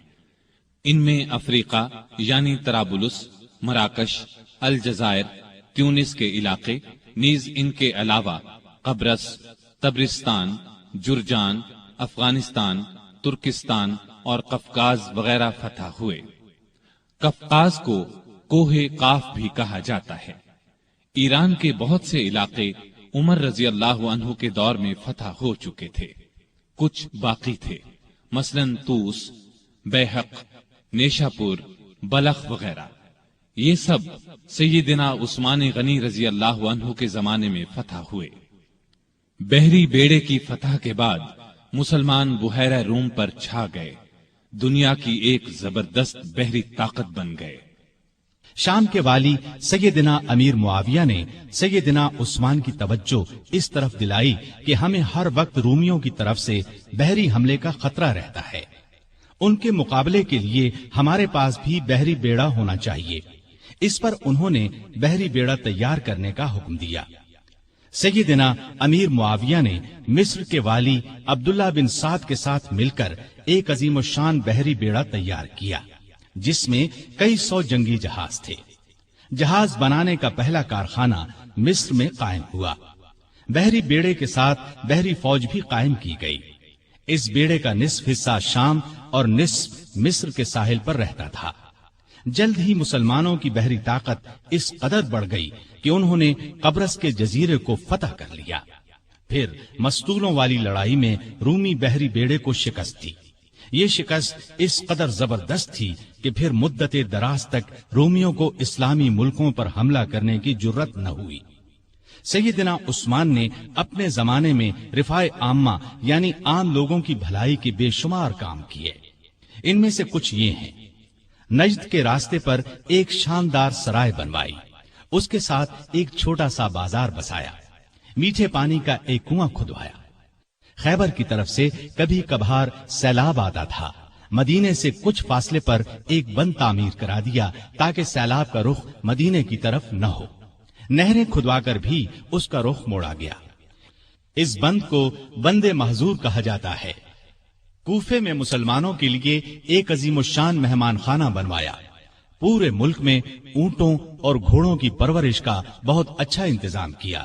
ان میں افریقہ یعنی طرابلس، مراکش، الجزائر، تیونس کے علاقے، نیز ان کے علاوہ قبرص، تبرستان، جرجان، افغانستان، ترکستان اور قفقاز وغیرہ فتح ہوئے۔ قفقاز کو کوہ قاف بھی کہا جاتا ہے۔ ایران کے بہت سے علاقے عمر رضی اللہ عنہ کے دور میں فتح ہو چکے تھے، کچھ باقی تھے، مثلا طوس، بیحق، نیشاپور، بلخ وغیرہ۔ یہ سب سیدنا عثمان غنی رضی اللہ عنہ کے زمانے میں فتح ہوئے۔ بحری بیڑے کی فتح کے بعد مسلمان بحیرہ روم پر چھا گئے، دنیا کی ایک زبردست بحری طاقت بن گئے۔ شام کے والی سیدنا امیر معاویہ نے سیدنا عثمان کی توجہ اس طرف دلائی کہ ہمیں ہر وقت رومیوں کی طرف سے بحری حملے کا خطرہ رہتا ہے، ان کے مقابلے کے لیے ہمارے پاس بھی بحری بیڑا ہونا چاہیے۔ اس پر انہوں نے بحری بیڑا تیار کرنے کا حکم دیا۔ سیدنا امیر معاویہ نے مصر کے والی عبداللہ بن سعد کے ساتھ مل کر ایک عظیم الشان بحری بیڑا تیار کیا، جس میں کئی سو جنگی جہاز تھے۔ جہاز بنانے کا پہلا کارخانہ مصر میں قائم ہوا۔ بحری بیڑے کے ساتھ بحری فوج بھی قائم کی گئی۔ اس بیڑے کا نصف حصہ شام اور نصف مصر کے ساحل پر رہتا تھا۔ جلد ہی مسلمانوں کی بحری طاقت اس قدر بڑھ گئی کہ انہوں نے قبرص کے جزیرے کو فتح کر لیا۔ پھر مستولوں والی لڑائی میں رومی بحری بیڑے کو شکست دی۔ یہ شکست اس قدر زبردست تھی کہ پھر مدت دراز تک رومیوں کو اسلامی ملکوں پر حملہ کرنے کی جرت نہ ہوئی۔ سیدنا عثمان نے اپنے زمانے میں رفاع عامہ یعنی عام لوگوں کی بھلائی کے بے شمار کام کیے۔ ان میں سے کچھ یہ ہیں: نجد کے راستے پر ایک شاندار سرائے بنوائی، اس کے ساتھ ایک چھوٹا سا بازار بسایا، میٹھے پانی کا ایک کنواں کھدوایا۔ خیبر کی طرف سے کبھی کبھار سیلاب آتا تھا، مدینے سے کچھ فاصلے پر ایک بند تعمیر کرا دیا تاکہ سیلاب کا رخ مدینے کی طرف نہ ہو۔ نہریں کھدوا کر بھی اس کا رخ موڑا گیا۔ اس بند کو بند محظور کہا جاتا ہے۔ کوفے میں مسلمانوں کے لیے ایک عظیم الشان مہمان خانہ بنوایا۔ پورے ملک میں اونٹوں اور گھوڑوں کی پرورش کا بہت اچھا انتظام کیا۔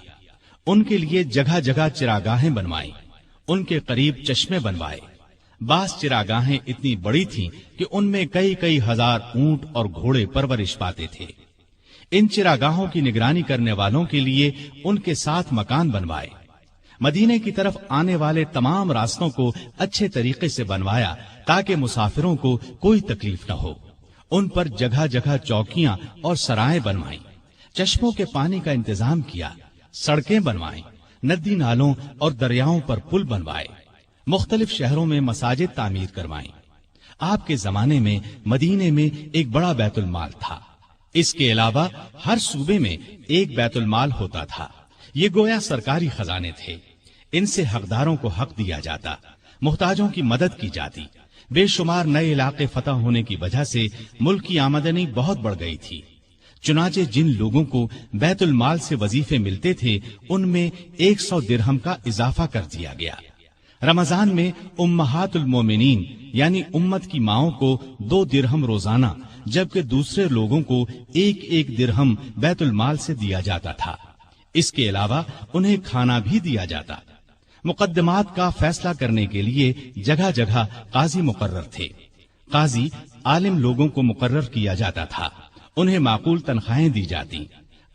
ان کے لیے جگہ جگہ چراگاہیں بنوائیں، ان کے قریب چشمے بنوائے۔ بعض چراگاہیں اتنی بڑی تھیں کہ ان میں کئی کئی ہزار اونٹ اور گھوڑے پرورش پاتے تھے۔ ان چراگاہوں کی نگرانی کرنے والوں کے لیے ان کے ساتھ مکان بنوائے۔ مدینے کی طرف آنے والے تمام راستوں کو اچھے طریقے سے بنوایا تاکہ مسافروں کو کوئی تکلیف نہ ہو۔ ان پر جگہ جگہ چوکیاں اور سرائیں بنوائیں، چشموں کے پانی کا انتظام کیا، سڑکیں بنوائیں، ندی نالوں اور دریاؤں پر پل بنوائے، مختلف شہروں میں مساجد تعمیر کروائیں۔ آپ کے زمانے میں مدینے میں ایک بڑا بیت المال تھا۔ اس کے علاوہ ہر صوبے میں ایک بیت المال ہوتا تھا۔ یہ گویا سرکاری خزانے تھے۔ ان سے حقداروں کو حق دیا جاتا، محتاجوں کی مدد کی جاتی۔ بے شمار نئے علاقے فتح ہونے کی وجہ سے ملک کی آمدنی بہت بڑھ گئی تھی۔ چنانچہ جن لوگوں کو بیت المال سے وظیفے ملتے تھے ان میں 100 درہم کا اضافہ کر دیا گیا۔ رمضان میں امہات المومنین یعنی امت کی ماؤں کو 2 درہم روزانہ، جبکہ دوسرے لوگوں کو 1 درہم بیت المال سے دیا جاتا تھا۔ اس کے علاوہ انہیں کھانا بھی دیا جاتا۔ مقدمات کا فیصلہ کرنے کے لیے جگہ جگہ قاضی مقرر تھے۔ قاضی عالم لوگوں کو مقرر کیا جاتا تھا، انہیں معقول تنخواہیں دی جاتی۔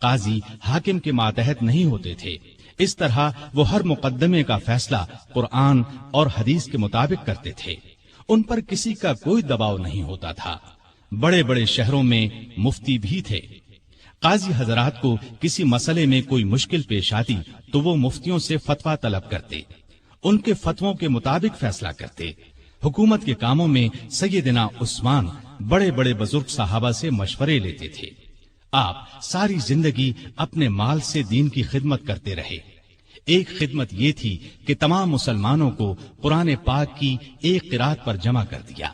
قاضی حاکم کے ماتحت نہیں ہوتے تھے۔ اس طرح وہ ہر مقدمے کا فیصلہ قرآن اور حدیث کے مطابق کرتے تھے۔ ان پر کسی کا کوئی دباؤ نہیں ہوتا تھا۔ بڑے بڑے شہروں میں مفتی بھی تھے۔ قاضی حضرات کو کسی مسئلے میں کوئی مشکل پیش آتی تو وہ مفتیوں سے فتویٰ طلب کرتے، ان کے فتووں کے مطابق فیصلہ کرتے۔ حکومت کے کاموں میں سیدنا عثمان بڑے بڑے بزرگ صحابہ سے مشورے لیتے تھے۔ آپ ساری زندگی اپنے مال سے دین کی خدمت کرتے رہے۔ ایک خدمت یہ تھی کہ تمام مسلمانوں کو قرآن پاک کی ایک قرات پر جمع کر دیا،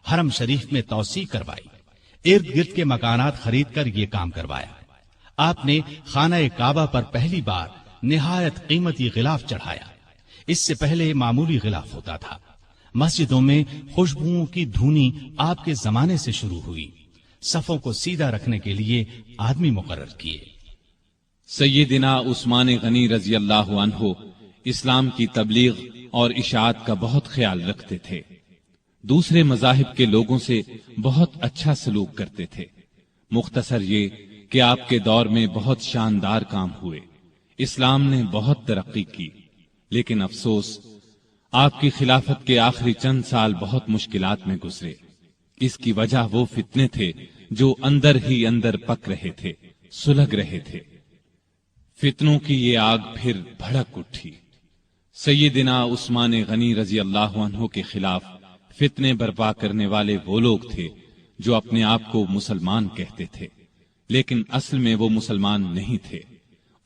حرم شریف میں توسیع کروائی، ارد گرد کے مکانات خرید کر یہ کام کروایا۔ آپ نے خانہ کعبہ پر پہلی بار نہایت قیمتی غلاف چڑھایا۔ اس سے پہلے معمولی غلاف ہوتا تھا۔ مسجدوں میں خوشبوؤں کی دھونی آپ کے زمانے سے شروع ہوئی۔ صفوں کو سیدھا رکھنے کے لیے آدمی مقرر کیے۔ سیدنا عثمان غنی رضی اللہ عنہ اسلام کی تبلیغ اور اشاعت کا بہت خیال رکھتے تھے، دوسرے مذاہب کے لوگوں سے بہت اچھا سلوک کرتے تھے۔ مختصر یہ کہ آپ کے دور میں بہت شاندار کام ہوئے، اسلام نے بہت ترقی کی، لیکن افسوس آپ کی خلافت کے آخری چند سال بہت مشکلات میں گزرے۔ اس کی وجہ وہ فتنے تھے جو اندر ہی اندر پک رہے تھے، سلگ رہے تھے۔ فتنوں کی یہ آگ پھر بھڑک اٹھی۔ سیدنا عثمان غنی رضی اللہ عنہ کے خلاف فتنے برپا کرنے والے وہ لوگ تھے جو اپنے آپ کو مسلمان کہتے تھے، لیکن اصل میں وہ مسلمان نہیں تھے۔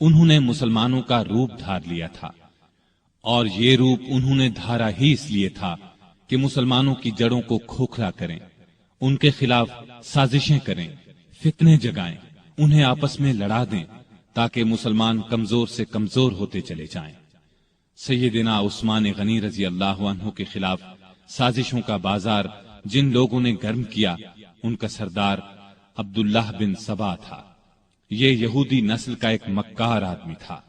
انہوں نے مسلمانوں کا روپ دھار لیا تھا، اور یہ روپ انہوں نے دھارا ہی اس لیے تھا کہ مسلمانوں کی جڑوں کو کھوکھلا کریں، ان کے خلاف سازشیں کریں، فتنے جگائیں، انہیں آپس میں لڑا دیں تاکہ مسلمان کمزور سے کمزور ہوتے چلے جائیں۔ سیدنا عثمان غنی رضی اللہ عنہ کے خلاف سازشوں کا بازار جن لوگوں نے گرم کیا، ان کا سردار عبداللہ بن سبا تھا۔ یہ یہودی نسل کا ایک مکار آدمی تھا۔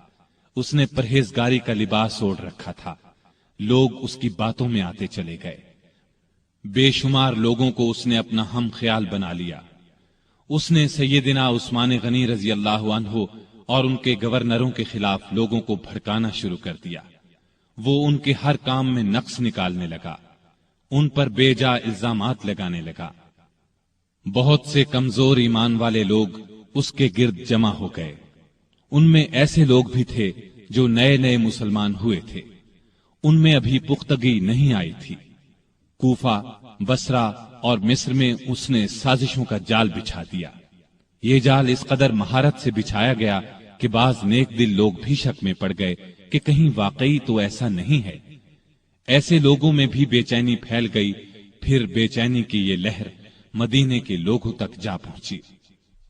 اس نے پرہیزگاری کا لباس اوڑھ رکھا تھا۔ لوگ اس کی باتوں میں آتے چلے گئے۔ بے شمار لوگوں کو اس نے اپنا ہم خیال بنا لیا۔ اس نے سیدنا عثمان غنی رضی اللہ عنہ اور ان کے گورنروں کے خلاف لوگوں کو بھڑکانا شروع کر دیا۔ وہ ان کے ہر کام میں نقص نکالنے لگا، ان پر بے جا الزامات لگانے لگا۔ بہت سے کمزور ایمان والے لوگ اس کے گرد جمع ہو گئے۔ ان میں ایسے لوگ بھی تھے جو نئے نئے مسلمان ہوئے تھے، ان میں ابھی پختگی نہیں آئی تھی۔ کوفہ، بصرہ اور مصر میں اس نے سازشوں کا جال بچھا دیا۔ یہ جال اس قدر مہارت سے بچھایا گیا کہ بعض نیک دل لوگ بھی شک میں پڑ گئے کہ کہیں واقعی تو ایسا نہیں ہے۔ ایسے لوگوں میں بھی بے چینی پھیل گئی۔ پھر بے چینی کی یہ لہر مدینے کے لوگوں تک جا پہنچی۔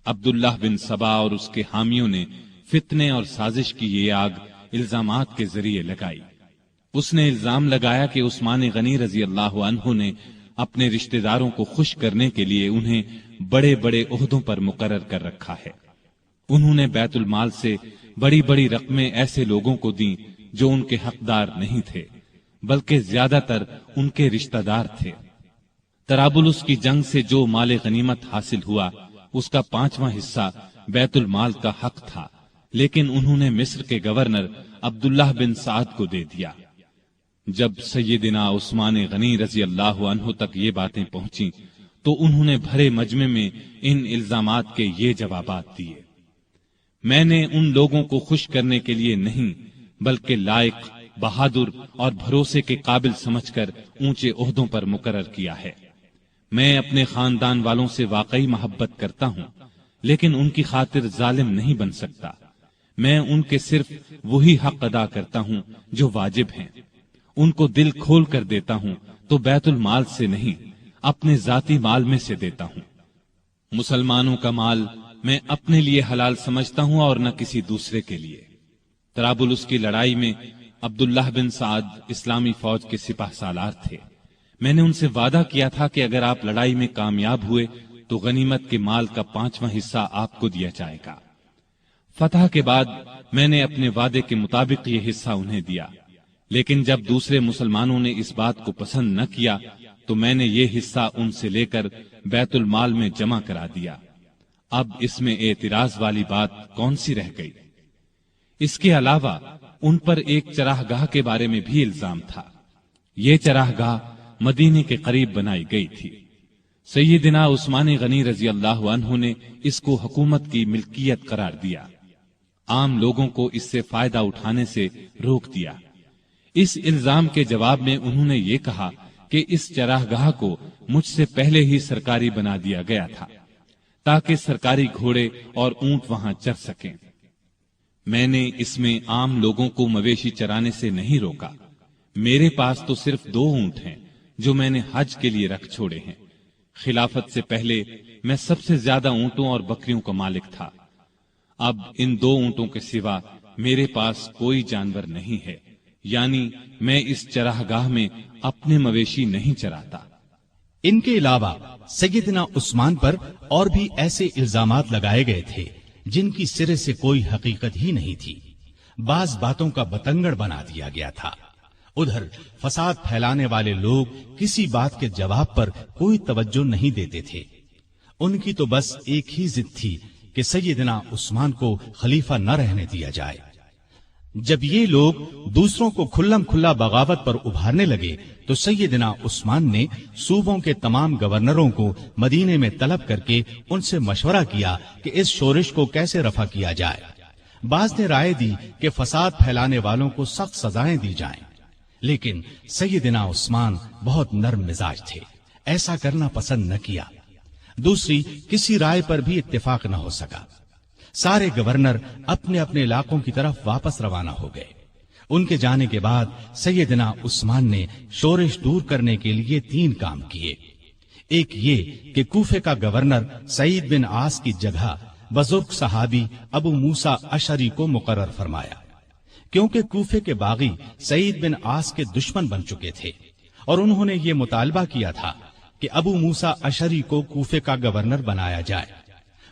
عبداللہ بن سبا اور اس کے حامیوں نے فتنے اور سازش کی یہ آگ الزامات کے ذریعے لگائی۔ اس نے الزام لگایا کہ عثمان غنی رضی اللہ عنہ نے اپنے رشتہ داروں کو خوش کرنے کے لیے انہیں بڑے بڑے عہدوں پر مقرر کر رکھا ہے۔ انہوں نے بیت المال سے بڑی بڑی رقمیں ایسے لوگوں کو دیں جو ان کے حقدار نہیں تھے، بلکہ زیادہ تر ان کے رشتہ دار تھے۔ طرابلس کی جنگ سے جو مال غنیمت حاصل ہوا، اس کا 5واں حصہ بیت المال کا حق تھا، لیکن انہوں نے مصر کے گورنر عبداللہ بن سعد کو دے دیا۔ جب سیدنا عثمان غنی رضی اللہ عنہ تک یہ باتیں پہنچیں تو انہوں نے بھرے مجمع میں ان الزامات کے یہ جوابات دیے۔ میں نے ان لوگوں کو خوش کرنے کے لیے نہیں، بلکہ لائق، بہادر اور بھروسے کے قابل سمجھ کر اونچے عہدوں پر مقرر کیا ہے۔ میں اپنے خاندان والوں سے واقعی محبت کرتا ہوں، لیکن ان کی خاطر ظالم نہیں بن سکتا۔ میں ان کے صرف وہی حق ادا کرتا ہوں جو واجب ہیں۔ ان کو دل کھول کر دیتا ہوں تو بیت المال سے نہیں، اپنے ذاتی مال میں سے دیتا ہوں۔ مسلمانوں کا مال میں اپنے لیے حلال سمجھتا ہوں اور نہ کسی دوسرے کے لیے۔ طرابلس کی لڑائی میں عبداللہ بن سعد اسلامی فوج کے سپاہ سالار تھے۔ میں نے ان سے وعدہ کیا تھا کہ اگر آپ لڑائی میں کامیاب ہوئے تو غنیمت کے مال کا 5واں حصہ آپ کو دیا جائے گا۔ فتح کے بعد میں نے اپنے وعدے کے مطابق یہ حصہ انہیں دیا، لیکن جب دوسرے مسلمانوں نے اس بات کو پسند نہ کیا تو میں نے یہ حصہ ان سے لے کر بیت المال میں جمع کرا دیا۔ اب اس میں اعتراض والی بات کون سی رہ گئی؟ اس کے علاوہ ان پر ایک چراہ گاہ کے بارے میں بھی الزام تھا۔ یہ چراہ گاہ مدینے کے قریب بنائی گئی تھی۔ سیدنا عثمان غنی رضی اللہ عنہ نے اس کو حکومت کی ملکیت قرار دیا، عام لوگوں کو اس سے فائدہ اٹھانے سے روک دیا۔ اس الزام کے جواب میں انہوں نے یہ کہا کہ اس چراہ گاہ کو مجھ سے پہلے ہی سرکاری بنا دیا گیا تھا تاکہ سرکاری گھوڑے اور اونٹ وہاں چر سکیں۔ میں نے اس میں عام لوگوں کو مویشی چرانے سے نہیں روکا، میرے پاس تو صرف 2 اونٹ ہیں جو میں نے حج کے لیے رکھ چھوڑے ہیں۔ خلافت سے پہلے میں سب سے زیادہ اونٹوں اور بکریوں کا مالک تھا، اب ان 2 اونٹوں کے سوا میرے پاس کوئی جانور نہیں ہے، یعنی میں اس چراگاہ میں اپنے مویشی نہیں چراتا۔ ان کے علاوہ سیدنا عثمان پر اور بھی ایسے الزامات لگائے گئے تھے جن کی سرے سے کوئی حقیقت ہی نہیں تھی، بعض باتوں کا بتنگڑ بنا دیا گیا تھا۔ ادھر فساد پھیلانے والے لوگ کسی بات کے جواب پر کوئی توجہ نہیں دیتے تھے، ان کی تو بس ایک ہی ضد تھی کہ سیدنا عثمان کو خلیفہ نہ رہنے دیا جائے۔ جب یہ لوگ دوسروں کو کھلم کھلا بغاوت پر ابھارنے لگے تو سیدنا عثمان نے صوبوں کے تمام گورنروں کو مدینے میں طلب کر کے ان سے مشورہ کیا کہ اس شورش کو کیسے رفع کیا جائے۔ بعض نے رائے دی کہ فساد پھیلانے والوں کو سخت سزائیں دی جائیں، لیکن سیدنا عثمان بہت نرم مزاج تھے، ایسا کرنا پسند نہ کیا۔ دوسری کسی رائے پر بھی اتفاق نہ ہو سکا۔ سارے گورنر اپنے اپنے علاقوں کی طرف واپس روانہ ہو گئے۔ ان کے جانے کے بعد سیدنا عثمان نے شورش دور کرنے کے لیے 3 کام کیے۔ ایک یہ کہ کوفے کا گورنر سعید بن عاص کی جگہ بزرگ صحابی ابو موسیٰ اشعری کو مقرر فرمایا، کیونکہ کوفے کے باغی سعید بن عاص کے دشمن بن چکے تھے اور انہوں نے یہ مطالبہ کیا تھا کہ ابو موسیٰ اشعری کو کوفے کا گورنر بنایا جائے۔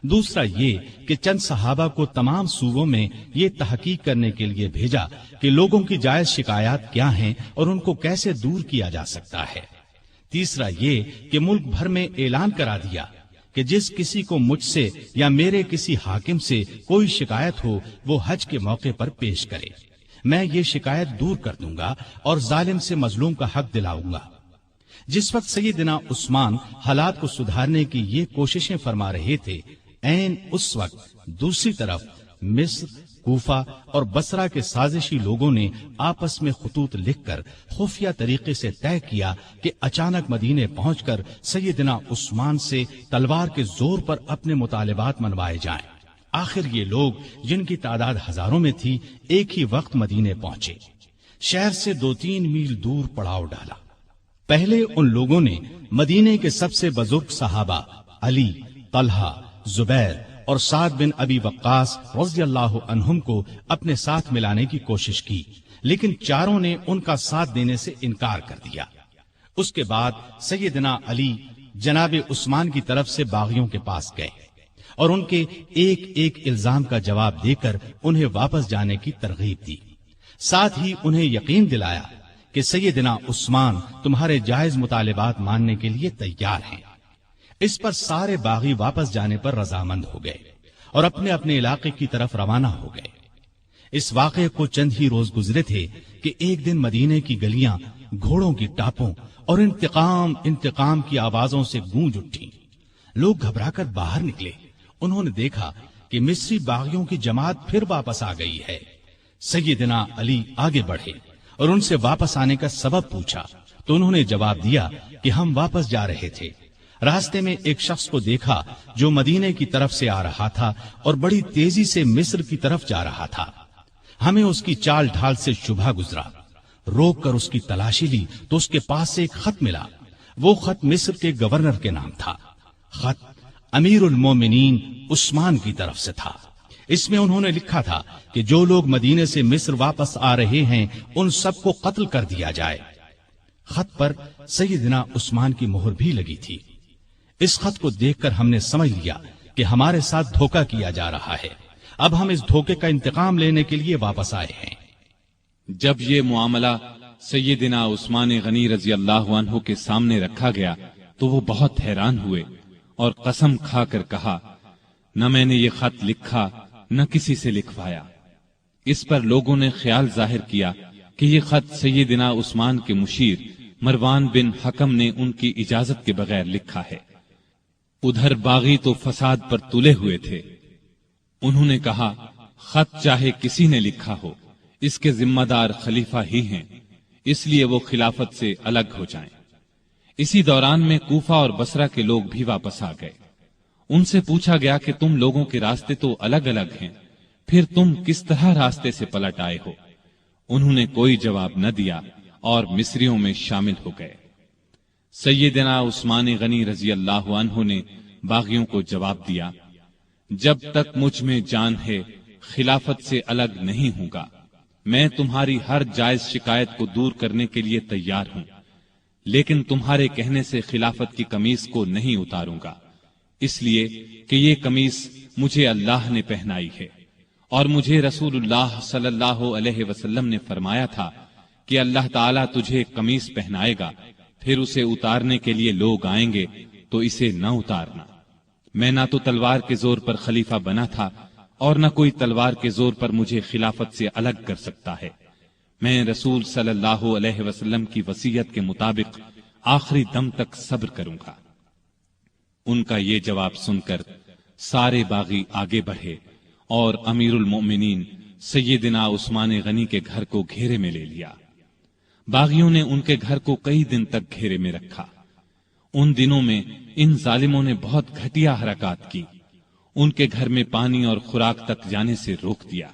دوسرا یہ کہ چند صحابہ کو تمام صوبوں میں یہ تحقیق کرنے کے لیے بھیجا کہ لوگوں کی جائز شکایات کیا ہیں اور ان کو کیسے دور کیا جا سکتا ہے۔ تیسرا یہ کہ ملک بھر میں اعلان کرا دیا کہ جس کسی کو مجھ سے یا میرے کسی حاکم سے کوئی شکایت ہو وہ حج کے موقع پر پیش کرے، میں یہ شکایت دور کر دوں گا اور ظالم سے مظلوم کا حق دلاؤں گا۔ جس وقت سیدنا عثمان حالات کو سدھارنے کی یہ کوششیں فرما رہے تھے، عین اس وقت دوسری طرف مصر، کوفہ اور بصرہ کے سازشی لوگوں نے آپس میں خطوط لکھ کر خفیہ طریقے سے طے کیا کہ اچانک مدینے پہنچ کر سیدنا عثمان سے تلوار کے زور پر اپنے مطالبات منوائے جائیں۔ آخر یہ لوگ جن کی تعداد ہزاروں میں تھی ایک ہی وقت مدینے پہنچے، شہر سے 2-3 میل دور پڑاؤ ڈالا۔ پہلے ان لوگوں نے مدینے کے سب سے بزرگ صحابہ علی، طلحہ، زبیر اور سعد بن ابی وقاص رضی اللہ عنہم کو اپنے ساتھ ملانے کی کوشش کی، لیکن چاروں نے ان کا ساتھ دینے سے انکار کر دیا۔ اس کے بعد سیدنا علی جناب عثمان کی طرف سے باغیوں کے پاس گئے اور ان کے ایک ایک الزام کا جواب دے کر انہیں واپس جانے کی ترغیب دی، ساتھ ہی انہیں یقین دلایا کہ سیدنا عثمان تمہارے جائز مطالبات ماننے کے لیے تیار ہیں۔ اس پر سارے باغی واپس جانے پر رضامند ہو گئے اور اپنے اپنے علاقے کی طرف روانہ ہو گئے۔ اس واقعے کو چند ہی روز گزرے تھے کہ ایک دن مدینے کی گلیاں گھوڑوں کی ٹاپوں اور انتقام کی آوازوں سے گونج اٹھی۔ لوگ گھبرا کر باہر نکلے، انہوں نے دیکھا کہ مصری باغیوں کی جماعت پھر واپس آ گئی ہے۔ سیدنا علی آگے بڑھے اور ان سے واپس آنے کا سبب پوچھا تو انہوں نے جواب دیا کہ ہم واپس جا رہے تھے، راستے میں ایک شخص کو دیکھا جو مدینے کی طرف سے آ رہا تھا اور بڑی تیزی سے مصر کی طرف جا رہا تھا، ہمیں اس کی چال ڈھال سے شبہ گزرا، روک کر اس کی تلاشی لی تو اس کے پاس سے ایک خط ملا۔ وہ خط مصر کے گورنر کے نام تھا، خط امیر المومنین عثمان کی طرف سے تھا۔ اس میں انہوں نے لکھا تھا کہ جو لوگ مدینے سے مصر واپس آ رہے ہیں ان سب کو قتل کر دیا جائے۔ خط پر سیدنا عثمان کی مہر بھی لگی تھی۔ اس خط کو دیکھ کر ہم نے سمجھ لیا کہ ہمارے ساتھ دھوکہ کیا جا رہا ہے، اب ہم اس دھوکے کا انتقام لینے کے لیے واپس آئے ہیں۔ جب یہ معاملہ سیدنا عثمان غنی رضی اللہ عنہ کے سامنے رکھا گیا تو وہ بہت حیران ہوئے اور قسم کھا کر کہا، نہ میں نے یہ خط لکھا نہ کسی سے لکھوایا۔ اس پر لوگوں نے خیال ظاہر کیا کہ یہ خط سیدنا عثمان کے مشیر مروان بن حکم نے ان کی اجازت کے بغیر لکھا ہے۔ ادھر باغی تو فساد پر تلے ہوئے تھے، انہوں نے کہا خط چاہے کسی نے لکھا ہو، اس کے ذمہ دار خلیفہ ہی ہیں، اس لیے وہ خلافت سے الگ ہو جائیں۔ اسی دوران میں کوفہ اور بصرہ کے لوگ بھی واپس آ گئے۔ ان سے پوچھا گیا کہ تم لوگوں کے راستے تو الگ الگ ہیں، پھر تم کس طرح راستے سے پلٹ آئے ہو؟ انہوں نے کوئی جواب نہ دیا اور مصریوں میں شامل ہو گئے۔ سیدنا عثمان غنی رضی اللہ عنہ نے باغیوں کو جواب دیا، جب تک مجھ میں جان ہے خلافت سے الگ نہیں ہوں گا۔ میں تمہاری ہر جائز شکایت کو دور کرنے کے لیے تیار ہوں، لیکن تمہارے کہنے سے خلافت کی قمیص کو نہیں اتاروں گا، اس لیے کہ یہ قمیص مجھے اللہ نے پہنائی ہے، اور مجھے رسول اللہ صلی اللہ علیہ وسلم نے فرمایا تھا کہ اللہ تعالیٰ تجھے قمیص پہنائے گا، پھر اسے اتارنے کے لیے لوگ آئیں گے تو اسے نہ اتارنا۔ میں نہ تو تلوار کے زور پر خلیفہ بنا تھا اور نہ کوئی تلوار کے زور پر مجھے خلافت سے الگ کر سکتا ہے۔ میں رسول صلی اللہ علیہ وسلم کی وصیت کے مطابق آخری دم تک صبر کروں گا۔ ان کا یہ جواب سن کر سارے باغی آگے بڑھے اور امیر المؤمنین سیدنا عثمان غنی کے گھر کو گھیرے میں لے لیا۔ باغیوں نے ان کے گھر کو کئی دن تک گھیرے میں رکھا۔ ان دنوں میں ان ظالموں نے بہت گھٹیا حرکات کی، ان کے گھر میں پانی اور خوراک تک جانے سے روک دیا۔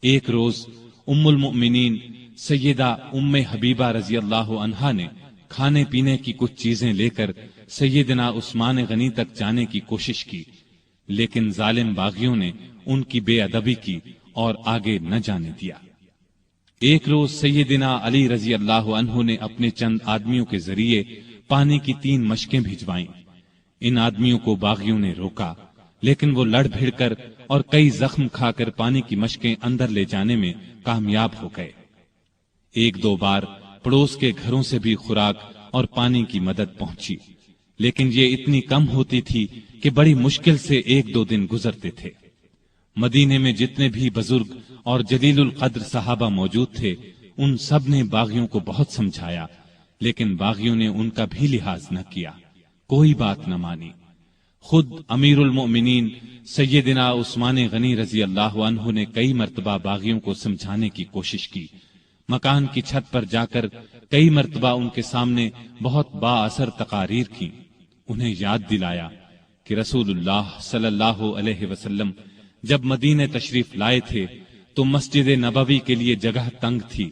ایک روز ام المؤمنین سیدہ ام حبیبہ رضی اللہ عنہا نے کھانے پینے کی کچھ چیزیں لے کر سیدنا عثمان غنی تک جانے کی کوشش کی، لیکن ظالم باغیوں نے ان کی بے ادبی کی اور آگے نہ جانے دیا۔ ایک روز سیدنا علی رضی اللہ عنہ نے اپنے چند آدمیوں کے ذریعے پانی کی 3 مشکیں بھجوائیں۔ ان آدمیوں کو باغیوں نے روکا، لیکن وہ لڑ بھیڑ کر اور کئی زخم کھا کر پانی کی مشکیں اندر لے جانے میں کامیاب ہو گئے۔ 1-2 بار پڑوس کے گھروں سے بھی خوراک اور پانی کی مدد پہنچی، لیکن یہ اتنی کم ہوتی تھی کہ بڑی مشکل سے 1-2 دن گزرتے تھے۔ مدینے میں جتنے بھی بزرگ اور جلیل القدر صحابہ موجود تھے، ان سب نے باغیوں کو بہت سمجھایا، لیکن باغیوں نے ان کا بھی لحاظ نہ کیا، کوئی بات نہ مانی۔ خود امیر المؤمنین سیدنا عثمان غنی رضی اللہ عنہ نے کئی مرتبہ باغیوں کو سمجھانے کی کوشش کی، مکان کی چھت پر جا کر کئی مرتبہ ان کے سامنے بہت با اثر تقاریر کی، انہیں یاد دلایا کہ رسول اللہ صلی اللہ علیہ وسلم جب مدینے تشریف لائے تھے تو مسجد نبوی کے لیے جگہ تنگ تھی۔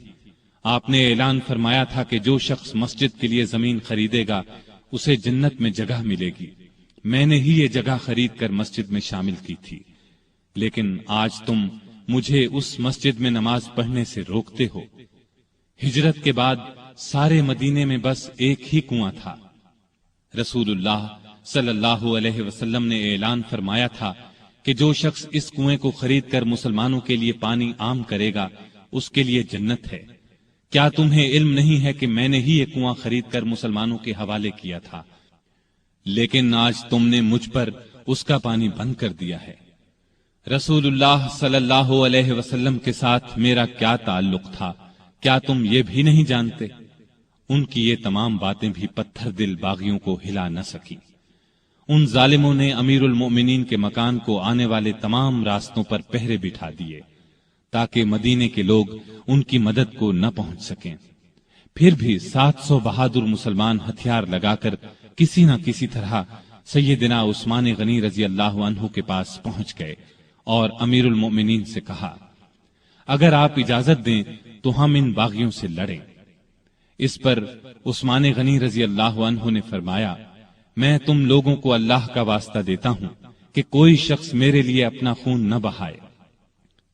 آپ نے اعلان فرمایا تھا کہ جو شخص مسجد کے لیے زمین خریدے گا اسے جنت میں جگہ ملے گی۔ میں نے ہی یہ جگہ خرید کر مسجد میں شامل کی تھی، لیکن آج تم مجھے اس مسجد میں نماز پڑھنے سے روکتے ہو۔ ہجرت کے بعد سارے مدینے میں بس ایک ہی کنواں تھا۔ رسول اللہ صلی اللہ علیہ وسلم نے اعلان فرمایا تھا کہ جو شخص اس کنویں کو خرید کر مسلمانوں کے لیے پانی عام کرے گا اس کے لیے جنت ہے۔ کیا تمہیں علم نہیں ہے کہ میں نے ہی یہ کنواں خرید کر مسلمانوں کے حوالے کیا تھا، لیکن آج تم نے مجھ پر اس کا پانی بند کر دیا ہے۔ رسول اللہ صلی اللہ علیہ وسلم کے ساتھ میرا کیا تعلق تھا، کیا تم یہ بھی نہیں جانتے؟ ان کی یہ تمام باتیں بھی پتھر دل باغیوں کو ہلا نہ سکی۔ ان ظالموں نے امیر المؤمنین کے مکان کو آنے والے تمام راستوں پر پہرے بٹھا دیے تاکہ مدینے کے لوگ ان کی مدد کو نہ پہنچ سکیں۔ پھر بھی 700 بہادر مسلمان ہتھیار لگا کر کسی نہ کسی طرح سیدنا عثمان غنی رضی اللہ عنہ کے پاس پہنچ گئے اور امیر المؤمنین سے کہا، اگر آپ اجازت دیں تو ہم ان باغیوں سے لڑیں۔ اس پر عثمان غنی رضی اللہ عنہ نے فرمایا، میں تم لوگوں کو اللہ کا واسطہ دیتا ہوں کہ کوئی شخص میرے لیے اپنا خون نہ بہائے۔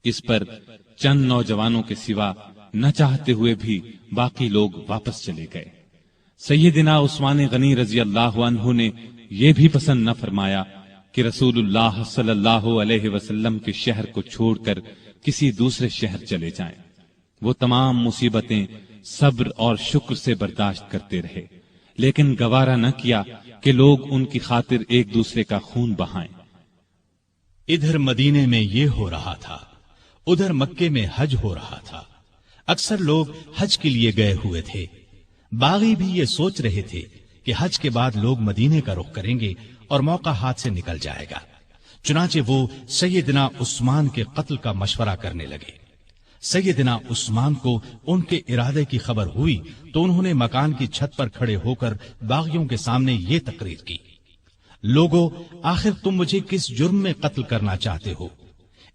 اس پر چند نوجوانوں کے سوا نہ چاہتے ہوئے بھی باقی لوگ واپس چلے گئے۔ سیدنا عثمان غنی رضی اللہ عنہ نے یہ بھی پسند نہ فرمایا کہ رسول اللہ صلی اللہ علیہ وسلم کے شہر کو چھوڑ کر کسی دوسرے شہر چلے جائیں۔ وہ تمام مصیبتیں صبر اور شکر سے برداشت کرتے رہے، لیکن گوارا نہ کیا کہ لوگ ان کی خاطر ایک دوسرے کا خون بہائیں۔ ادھر مدینے میں یہ ہو رہا تھا، ادھر مکے میں حج ہو رہا تھا۔ اکثر لوگ حج کے لیے گئے ہوئے تھے۔ باغی بھی یہ سوچ رہے تھے کہ حج کے بعد لوگ مدینے کا رخ کریں گے اور موقع ہاتھ سے نکل جائے گا، چنانچہ وہ سیدنا عثمان کے قتل کا مشورہ کرنے لگے۔ سیدنا عثمان کو ان کے ارادے کی خبر ہوئی تو انہوں نے مکان کی چھت پر کھڑے ہو کر باغیوں کے سامنے یہ تقریر کی، لوگو، آخر تم مجھے کس جرم میں قتل کرنا چاہتے ہو؟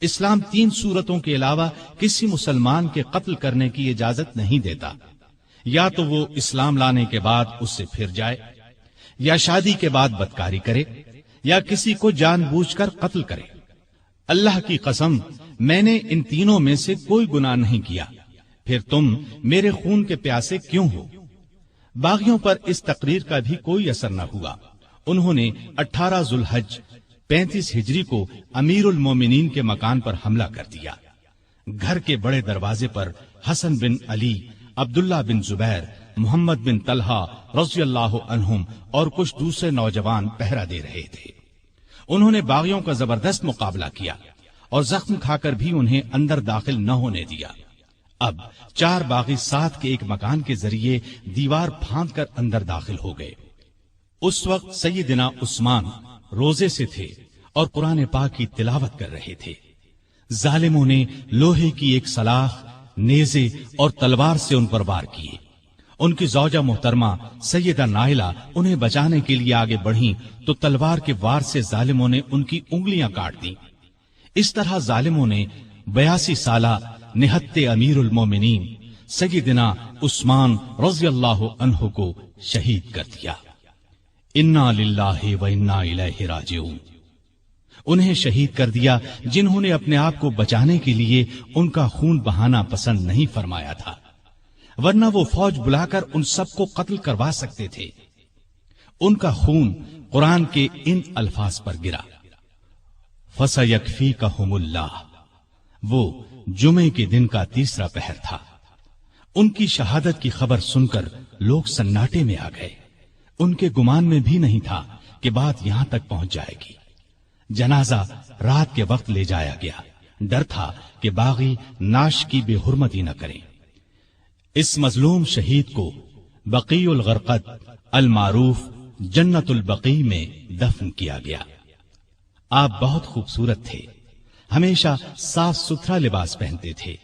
اسلام 3 صورتوں کے علاوہ کسی مسلمان کے قتل کرنے کی اجازت نہیں دیتا، یا تو وہ اسلام لانے کے بعد اس سے پھر جائے، یا شادی کے بعد بدکاری کرے، یا کسی کو جان بوجھ کر قتل کرے۔ اللہ کی قسم، میں نے ان تینوں میں سے کوئی گناہ نہیں کیا، پھر تم میرے خون کے پیاسے کیوں ہو؟ باغیوں پر اس تقریر کا بھی کوئی اثر نہ ہوا۔ انہوں نے 18 ذوالحج 35 ہجری کو امیر المومنین کے مکان پر حملہ کر دیا۔ گھر کے بڑے دروازے پر حسن بن علی، عبداللہ بن زبیر، محمد بن طلحہ رضی اللہ عنہم اور کچھ دوسرے نوجوان پہرا دے رہے تھے۔ انہوں نے باغیوں کا زبردست مقابلہ کیا اور زخم کھا کر بھی انہیں اندر داخل نہ ہونے دیا۔ اب 4 باغی ساتھ کے ایک مکان کے ذریعے دیوار پھاند کر اندر داخل ہو گئے۔ اس وقت سیدنا عثمان روزے سے تھے اور قرآن پاک کی تلاوت کر رہے تھے۔ ظالموں نے لوہے کی ایک سلاخ، نیزے اور تلوار سے ان پر وار کیے۔ ان کی زوجہ محترمہ سیدہ نائلہ انہیں بچانے کے لیے آگے بڑھیں تو تلوار کے وار سے ظالموں نے ان کی انگلیاں کاٹ دیں۔ اس طرح ظالموں نے 82 سالہ نہتے امیر المومنین سیدنا عثمان رضی اللہ عنہ کو شہید کر دیا۔ انا للہ و انا الیہ راجعون۔ انہیں شہید کر دیا جنہوں نے اپنے آپ کو بچانے کے لیے ان کا خون بہانا پسند نہیں فرمایا تھا، ورنہ وہ فوج بلا کر ان سب کو قتل کروا سکتے تھے۔ ان کا خون قرآن کے ان الفاظ پر گرا، فَسَيَكْفِيكَهُمُ اللَّهُ۔ وہ جمعے کے دن کا تیسرا پہر تھا۔ ان کی شہادت کی خبر سن کر لوگ سناٹے میں آ گئے۔ ان کے گمان میں بھی نہیں تھا کہ بات یہاں تک پہنچ جائے گی۔ جنازہ رات کے وقت لے جایا گیا، ڈر تھا کہ باغی ناش کی بے حرمتی نہ کریں۔ اس مظلوم شہید کو بقیع الغرقد المعروف جنت البقیع میں دفن کیا گیا۔ آپ بہت خوبصورت تھے، ہمیشہ صاف ستھرا لباس پہنتے تھے،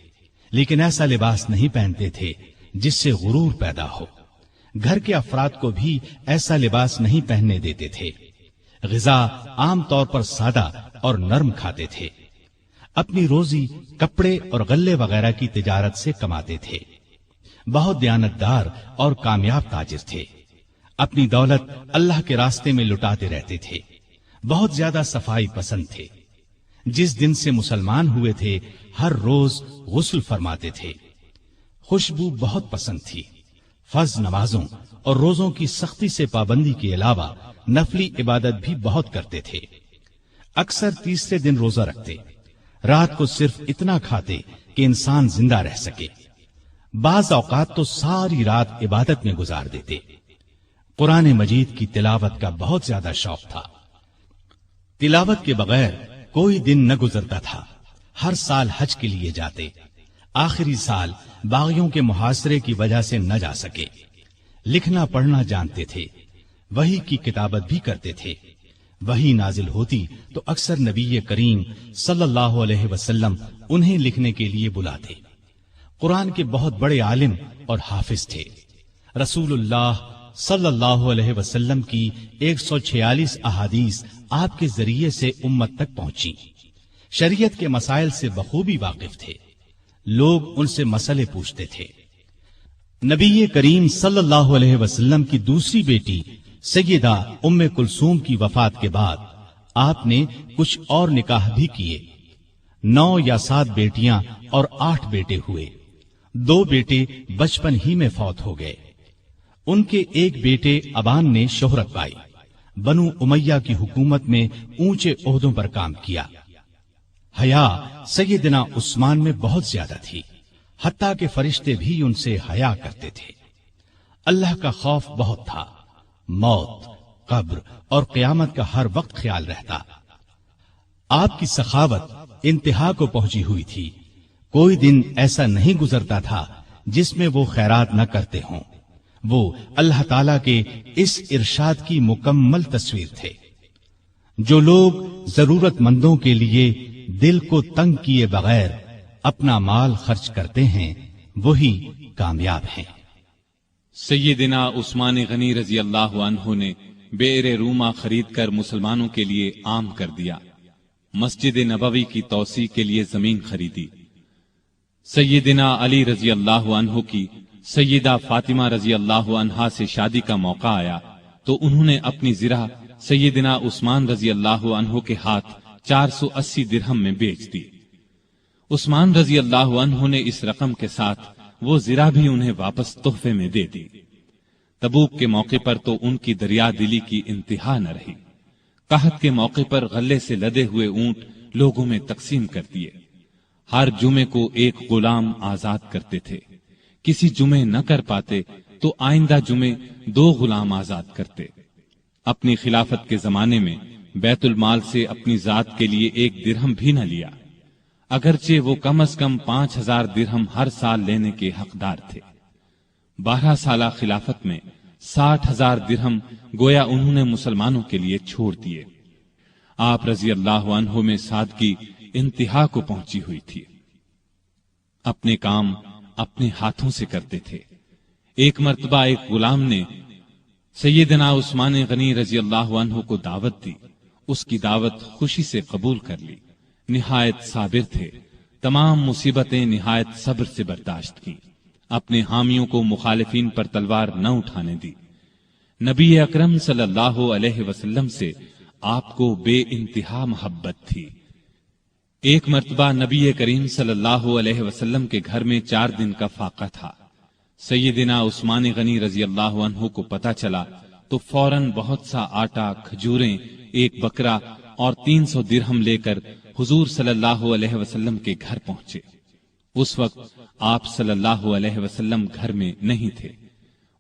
لیکن ایسا لباس نہیں پہنتے تھے جس سے غرور پیدا ہو۔ گھر کے افراد کو بھی ایسا لباس نہیں پہننے دیتے تھے۔ غذا عام طور پر سادہ اور نرم کھاتے تھے۔ اپنی روزی کپڑے اور غلے وغیرہ کی تجارت سے کماتے تھے۔ بہت دیانتدار اور کامیاب تاجر تھے۔ اپنی دولت اللہ کے راستے میں لٹاتے رہتے تھے۔ بہت زیادہ صفائی پسند تھے۔ جس دن سے مسلمان ہوئے تھے ہر روز غسل فرماتے تھے۔ خوشبو بہت پسند تھی۔ فرض نمازوں اور روزوں کی سختی سے پابندی کے علاوہ نفلی عبادت بھی بہت کرتے تھے۔ اکثر تیسرے دن روزہ رکھتے، رات کو صرف اتنا کھاتے کہ انسان زندہ رہ سکے۔ بعض اوقات تو ساری رات عبادت میں گزار دیتے۔ قرآن مجید کی تلاوت کا بہت زیادہ شوق تھا۔ تلاوت کے بغیر کوئی دن نہ گزرتا تھا۔ ہر سال حج کے لیے جاتے، آخری سال باغیوں کے محاصرے کی وجہ سے نہ جا سکے۔ لکھنا پڑھنا جانتے تھے، وحی کی کتابت بھی کرتے تھے۔ وحی نازل ہوتی تو اکثر نبی کریم صلی اللہ علیہ وسلم انہیں لکھنے کے لیے بلاتے۔ قرآن کے بہت بڑے عالم اور حافظ تھے۔ رسول اللہ صلی اللہ علیہ وسلم کی 146 احادیث آپ کے ذریعے سے امت تک پہنچی۔ شریعت کے مسائل سے بخوبی واقف تھے۔ لوگ ان سے مسئلے پوچھتے تھے۔ نبی کریم صلی اللہ علیہ وسلم کی دوسری بیٹی سیدہ ام کلثوم کی وفات کے بعد آپ نے کچھ اور نکاح بھی کیے۔ 9 یا 7 بیٹیاں اور 8 بیٹے ہوئے۔ 2 بیٹے بچپن ہی میں فوت ہو گئے۔ ان کے ایک بیٹے ابان نے شہرت پائی، بنو امیہ کی حکومت میں اونچے عہدوں پر کام کیا۔ حیا سیدنا عثمان میں بہت زیادہ تھی، حتیٰ کہ فرشتے بھی ان سے حیا کرتے تھے۔ اللہ کا خوف بہت تھا، موت، قبر اور قیامت کا ہر وقت خیال رہتا۔ آپ کی سخاوت انتہا کو پہنچی ہوئی تھی۔ کوئی دن ایسا نہیں گزرتا تھا جس میں وہ خیرات نہ کرتے ہوں۔ وہ اللہ تعالیٰ کے اس ارشاد کی مکمل تصویر تھے۔ جو لوگ ضرورت مندوں کے لیے دل کو تنگ کیے بغیر اپنا مال خرچ کرتے ہیں وہی کامیاب ہیں۔ سیدنا عثمان غنی رضی اللہ عنہ نے بئر روما خرید کر مسلمانوں کے لیے عام کر دیا۔ مسجد نبوی کی توسیع کے لیے زمین خریدی۔ سیدنا علی رضی اللہ عنہ کی سیدہ فاطمہ رضی اللہ عنہا سے شادی کا موقع آیا تو انہوں نے اپنی زرہ سیدنا عثمان رضی اللہ عنہ کے ہاتھ 480 درہم میں بیچ دی۔ عثمان رضی اللہ عنہ نے اس رقم کے ساتھ وہ زرہ بھی انہیں واپس تحفے میں دے دی۔ تبوک کے موقع پر تو ان کی دریا دلی کی انتہا نہ رہی۔ قحط کے موقع پر غلے سے لدے ہوئے اونٹ لوگوں میں تقسیم کر دیے۔ ہر جمعے کو ایک غلام آزاد کرتے تھے۔ کسی جمعے نہ کر پاتے تو آئندہ جمعے 2 غلام آزاد کرتے۔ اپنی خلافت کے زمانے میں بیت المال سے اپنی ذات کے لیے 1 درہم بھی نہ لیا، اگرچہ وہ کم از کم 5000 درہم ہر سال لینے کے حقدار تھے۔ 12 سالہ خلافت میں 60,000 درہم گویا انہوں نے مسلمانوں کے لیے چھوڑ دیے۔ آپ رضی اللہ عنہ میں سادگی انتہا کو پہنچی ہوئی تھی۔ اپنے کام اپنے ہاتھوں سے کرتے تھے۔ ایک مرتبہ ایک غلام نے سیدنا عثمان غنی رضی اللہ عنہ کو دعوت دی۔ اس کی دعوت خوشی سے قبول کر لی۔ نہایت صابر تھے، تمام مصیبتیں نہایت صبر سے برداشت کی۔ اپنے حامیوں کو مخالفین پر تلوار نہ اٹھانے دی۔ نبی اکرم صلی اللہ علیہ وسلم سے آپ کو بے انتہا محبت تھی۔ ایک مرتبہ نبی کریم صلی اللہ علیہ وسلم کے گھر میں 4 دن کا فاقہ تھا۔ سیدنا عثمان غنی رضی اللہ عنہ کو پتہ چلا تو فوراً بہت سا آٹا، کھجوریں، 1 بکرا اور 300 درہم لے کر حضور صلی اللہ علیہ وسلم کے گھر پہنچے۔ اس وقت آپ صلی اللہ علیہ وسلم گھر میں نہیں تھے۔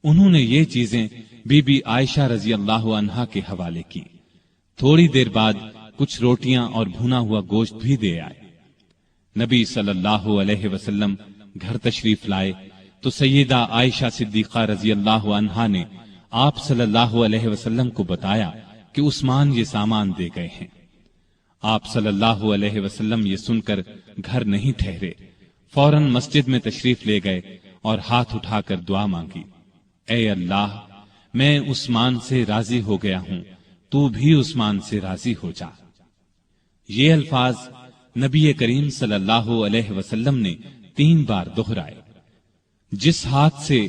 انہوں نے یہ چیزیں بی بی عائشہ رضی اللہ عنہا کے حوالے کی۔ تھوڑی دیر بعد کچھ روٹیاں اور بھونا ہوا گوشت بھی دے آئے۔ نبی صلی اللہ علیہ وسلم گھر تشریف لائے تو سیدہ عائشہ صدیقہ رضی اللہ عنہا نے آپ صلی اللہ علیہ وسلم کو بتایا کہ عثمان یہ سامان دے گئے ہیں۔ آپ صلی اللہ علیہ وسلم یہ سن کر گھر نہیں ٹھہرے، فوراً مسجد میں تشریف لے گئے اور ہاتھ اٹھا کر دعا مانگی، اے اللہ، میں عثمان سے راضی ہو گیا ہوں، تو بھی عثمان سے راضی ہو جا۔ یہ الفاظ نبی کریم صلی اللہ علیہ وسلم نے 3 بار دہرائے۔ جس ہاتھ سے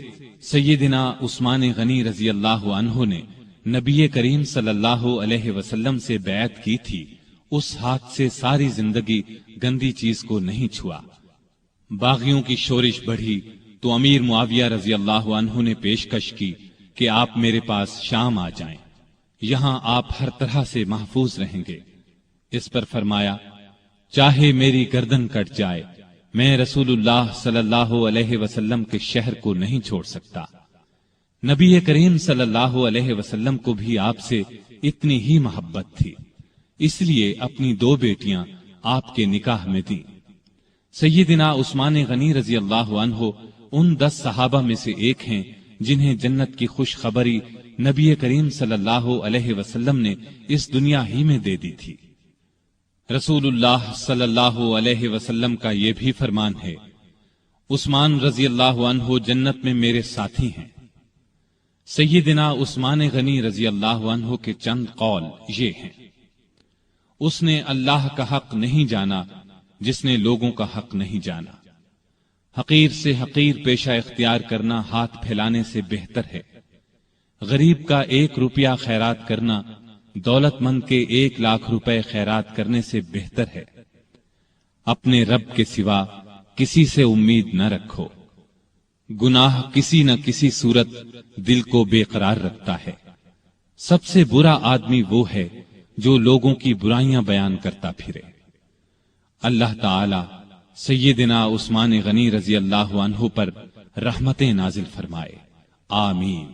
سیدنا عثمان غنی رضی اللہ عنہ نے نبی کریم صلی اللہ علیہ وسلم سے بیعت کی تھی، اس ہاتھ سے ساری زندگی گندی چیز کو نہیں چھوا۔ باغیوں کی شورش بڑھی تو امیر معاویہ رضی اللہ عنہ نے پیشکش کی کہ آپ میرے پاس شام آ جائیں، یہاں آپ ہر طرح سے محفوظ رہیں گے۔ اس پر فرمایا، چاہے میری گردن کٹ جائے، میں رسول اللہ صلی اللہ علیہ وسلم کے شہر کو نہیں چھوڑ سکتا۔ نبی کریم صلی اللہ علیہ وسلم کو بھی آپ سے اتنی ہی محبت تھی، اس لیے اپنی 2 بیٹیاں آپ کے نکاح میں دیں۔ سیدنا عثمان غنی رضی اللہ عنہ ان 10 صحابہ میں سے ایک ہیں جنہیں جنت کی خوشخبری نبی کریم صلی اللہ علیہ وسلم نے اس دنیا ہی میں دے دی تھی۔ رسول اللہ صلی اللہ علیہ وسلم کا یہ بھی فرمان ہے، عثمان رضی اللہ عنہ جنت میں میرے ساتھی ہیں۔ سیدنا عثمان غنی رضی اللہ عنہ کے چند قول یہ ہیں، اس نے اللہ کا حق نہیں جانا جس نے لوگوں کا حق نہیں جانا۔ حقیر سے حقیر پیشہ اختیار کرنا ہاتھ پھیلانے سے بہتر ہے۔ غریب کا 1 روپیہ خیرات کرنا دولت مند کے 1 لاکھ روپے خیرات کرنے سے بہتر ہے۔ اپنے رب کے سوا کسی سے امید نہ رکھو۔ گناہ کسی نہ کسی صورت دل کو بے قرار رکھتا ہے۔ سب سے برا آدمی وہ ہے جو لوگوں کی برائیاں بیان کرتا پھرے۔ اللہ تعالی سیدنا عثمان غنی رضی اللہ عنہ پر رحمتیں نازل فرمائے، آمین۔